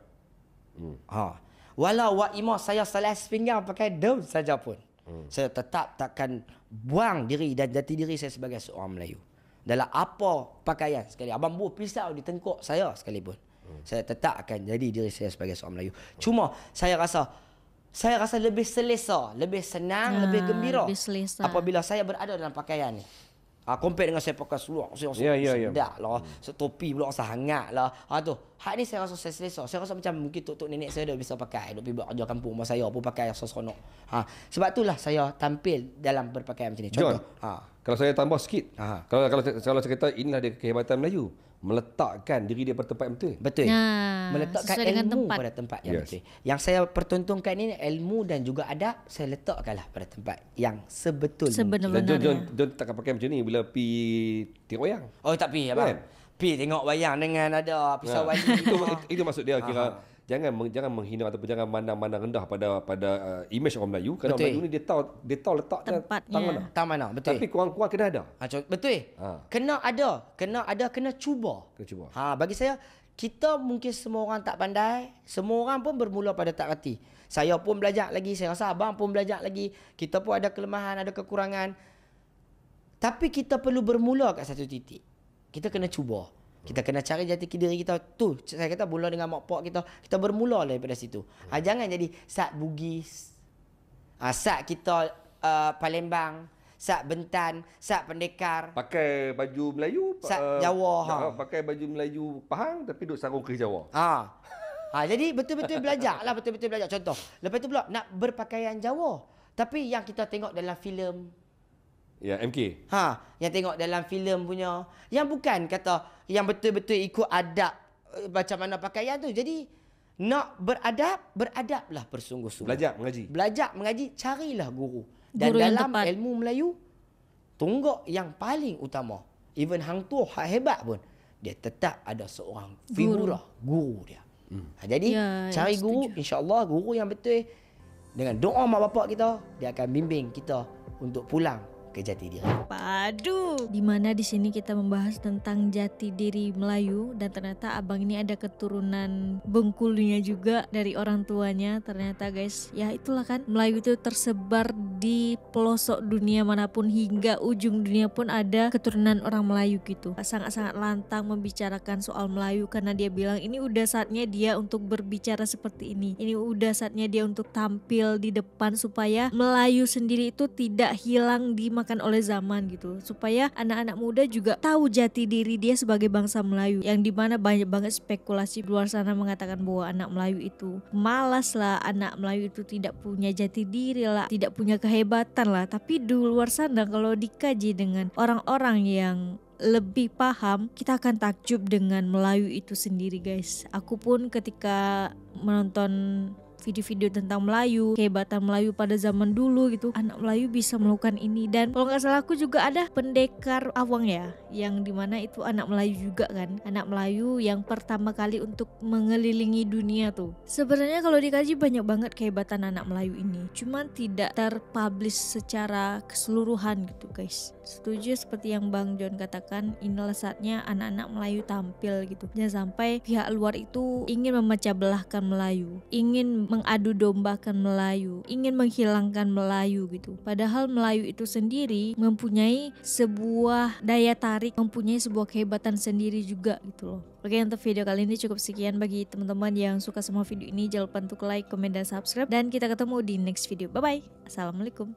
Walau wa imah saya selas pinggang pakai daun saja pun. Saya tetap takkan buang diri dan jati diri saya sebagai seorang Melayu. Dalam apa pakaian sekali. Abang buah pisau di tengkuk saya sekalipun. Saya tetap akan jadi diri saya sebagai seorang Melayu. Cuma saya rasa lebih selesa, lebih senang, lebih gembira apabila saya berada dalam pakaian ni. Compare dengan saya pakai seluar, saya sedap lah. Topi pula rasa hangat lah. Tu. Hak ni saya rasa saya selesa. Saya rasa macam mungkin tok nenek saya dah bisa pakai. Duk pergi buat kerja kampung rumah saya pun pakai rasa seronok. Sebab itulah saya tampil dalam berpakaian macam ni. Contoh. John, kalau saya tambah sikit. Kalau saya kata inilah dia kehebatan Melayu. Meletakkan diri dia pada tempat yang betul. Betul. Meletakkan ilmu pada tempat yang betul. Yang saya pertontonkan ini ilmu dan juga adab, saya letakkanlah pada tempat yang sebenar-benarnya. John takkan pakai macam ni bila pergi tengok wayang. Oh tak pergi abang. Pergi tengok wayang dengan ada pisau wali. Itu maksud dia kira jangan menghina ataupun jangan mandang rendah pada image orang Melayu. Kerana orang Melayu ni dia tahu letaknya tang mana. Betul. Tapi kurang-kurang kena ada. Betul. Kena ada, kena cuba. Bagi saya kita mungkin semua orang tak pandai, semua orang pun bermula pada tak reti. Saya pun belajar lagi, saya rasa abang pun belajar lagi. Kita pun ada kelemahan, ada kekurangan. Tapi kita perlu bermula kat satu titik. Kita kena cuba. Kita kena cari jati diri kita. Tu saya kata mula dengan mak pak kita. Kita bermula daripada situ. Jangan jadi sat Bugis. Sat kita Palembang. sak Bentan, sak Pendekar. Pakai baju Melayu, sak Jawa. Pakai baju Melayu Pahang tapi duduk sarung ke Jawa. Jadi betul-betul belajar lah, betul-betul belajar. Contoh, lepas tu pula nak berpakaian Jawa. Tapi yang kita tengok dalam filem, ya, MK. Yang tengok dalam filem punya, yang bukan kata yang betul-betul ikut adab macam mana pakaian tu. Jadi nak beradablah bersungguh-sungguh. Belajar mengaji, carilah guru. Dan guru dalam ilmu Melayu, tunggak yang paling utama, even hang tu hak hebat pun, dia tetap ada seorang figurah guru dia. Jadi cari guru, insya-Allah guru yang betul, dengan doa mak bapak kita, dia akan bimbing kita untuk pulang ke jati diri. Padu. Di mana di sini kita membahas tentang jati diri Melayu, dan ternyata abang ini ada keturunan Bengkulunya juga dari orang tuanya. Ternyata guys, ya itulah kan, Melayu itu tersebar di pelosok dunia manapun, hingga ujung dunia pun ada keturunan orang Melayu gitu. Sangat-sangat lantang membicarakan soal Melayu, karena dia bilang ini udah saatnya dia untuk berbicara seperti ini. Ini udah saatnya dia untuk tampil di depan supaya Melayu sendiri itu tidak hilang dimakan oleh zaman gitu, supaya anak-anak muda juga tahu jati diri dia sebagai bangsa Melayu, yang dimana banyak banget spekulasi di luar sana mengatakan bahwa anak Melayu itu malas lah, anak Melayu itu tidak punya jati diri lah, tidak punya kehebatan lah. Tapi di luar sana kalau dikaji dengan orang-orang yang lebih paham, kita akan takjub dengan Melayu itu sendiri guys. Aku pun ketika menonton video-video tentang Melayu, kehebatan Melayu pada zaman dulu gitu, anak Melayu bisa melakukan ini. Dan kalau nggak salah aku juga ada pendekar awang ya, yang dimana itu anak Melayu juga kan, anak Melayu yang pertama kali untuk mengelilingi dunia tuh. Sebenarnya kalau dikaji banyak banget kehebatan anak Melayu ini, cuman tidak terpublish secara keseluruhan gitu guys. Setuju seperti yang Bang John katakan, inilah saatnya anak-anak Melayu tampil gitu. Jangan sampai pihak luar itu ingin memecah belahkan Melayu, ingin mengadu dombakan Melayu, ingin menghilangkan Melayu gitu. Padahal Melayu itu sendiri mempunyai sebuah daya tarik, mempunyai sebuah kehebatan sendiri juga gitu loh. Oke, untuk video kali ini cukup sekian. Bagi teman-teman yang suka sama video ini, jangan lupa untuk like, komen, dan subscribe. Dan kita ketemu di next video. Bye-bye. Assalamualaikum.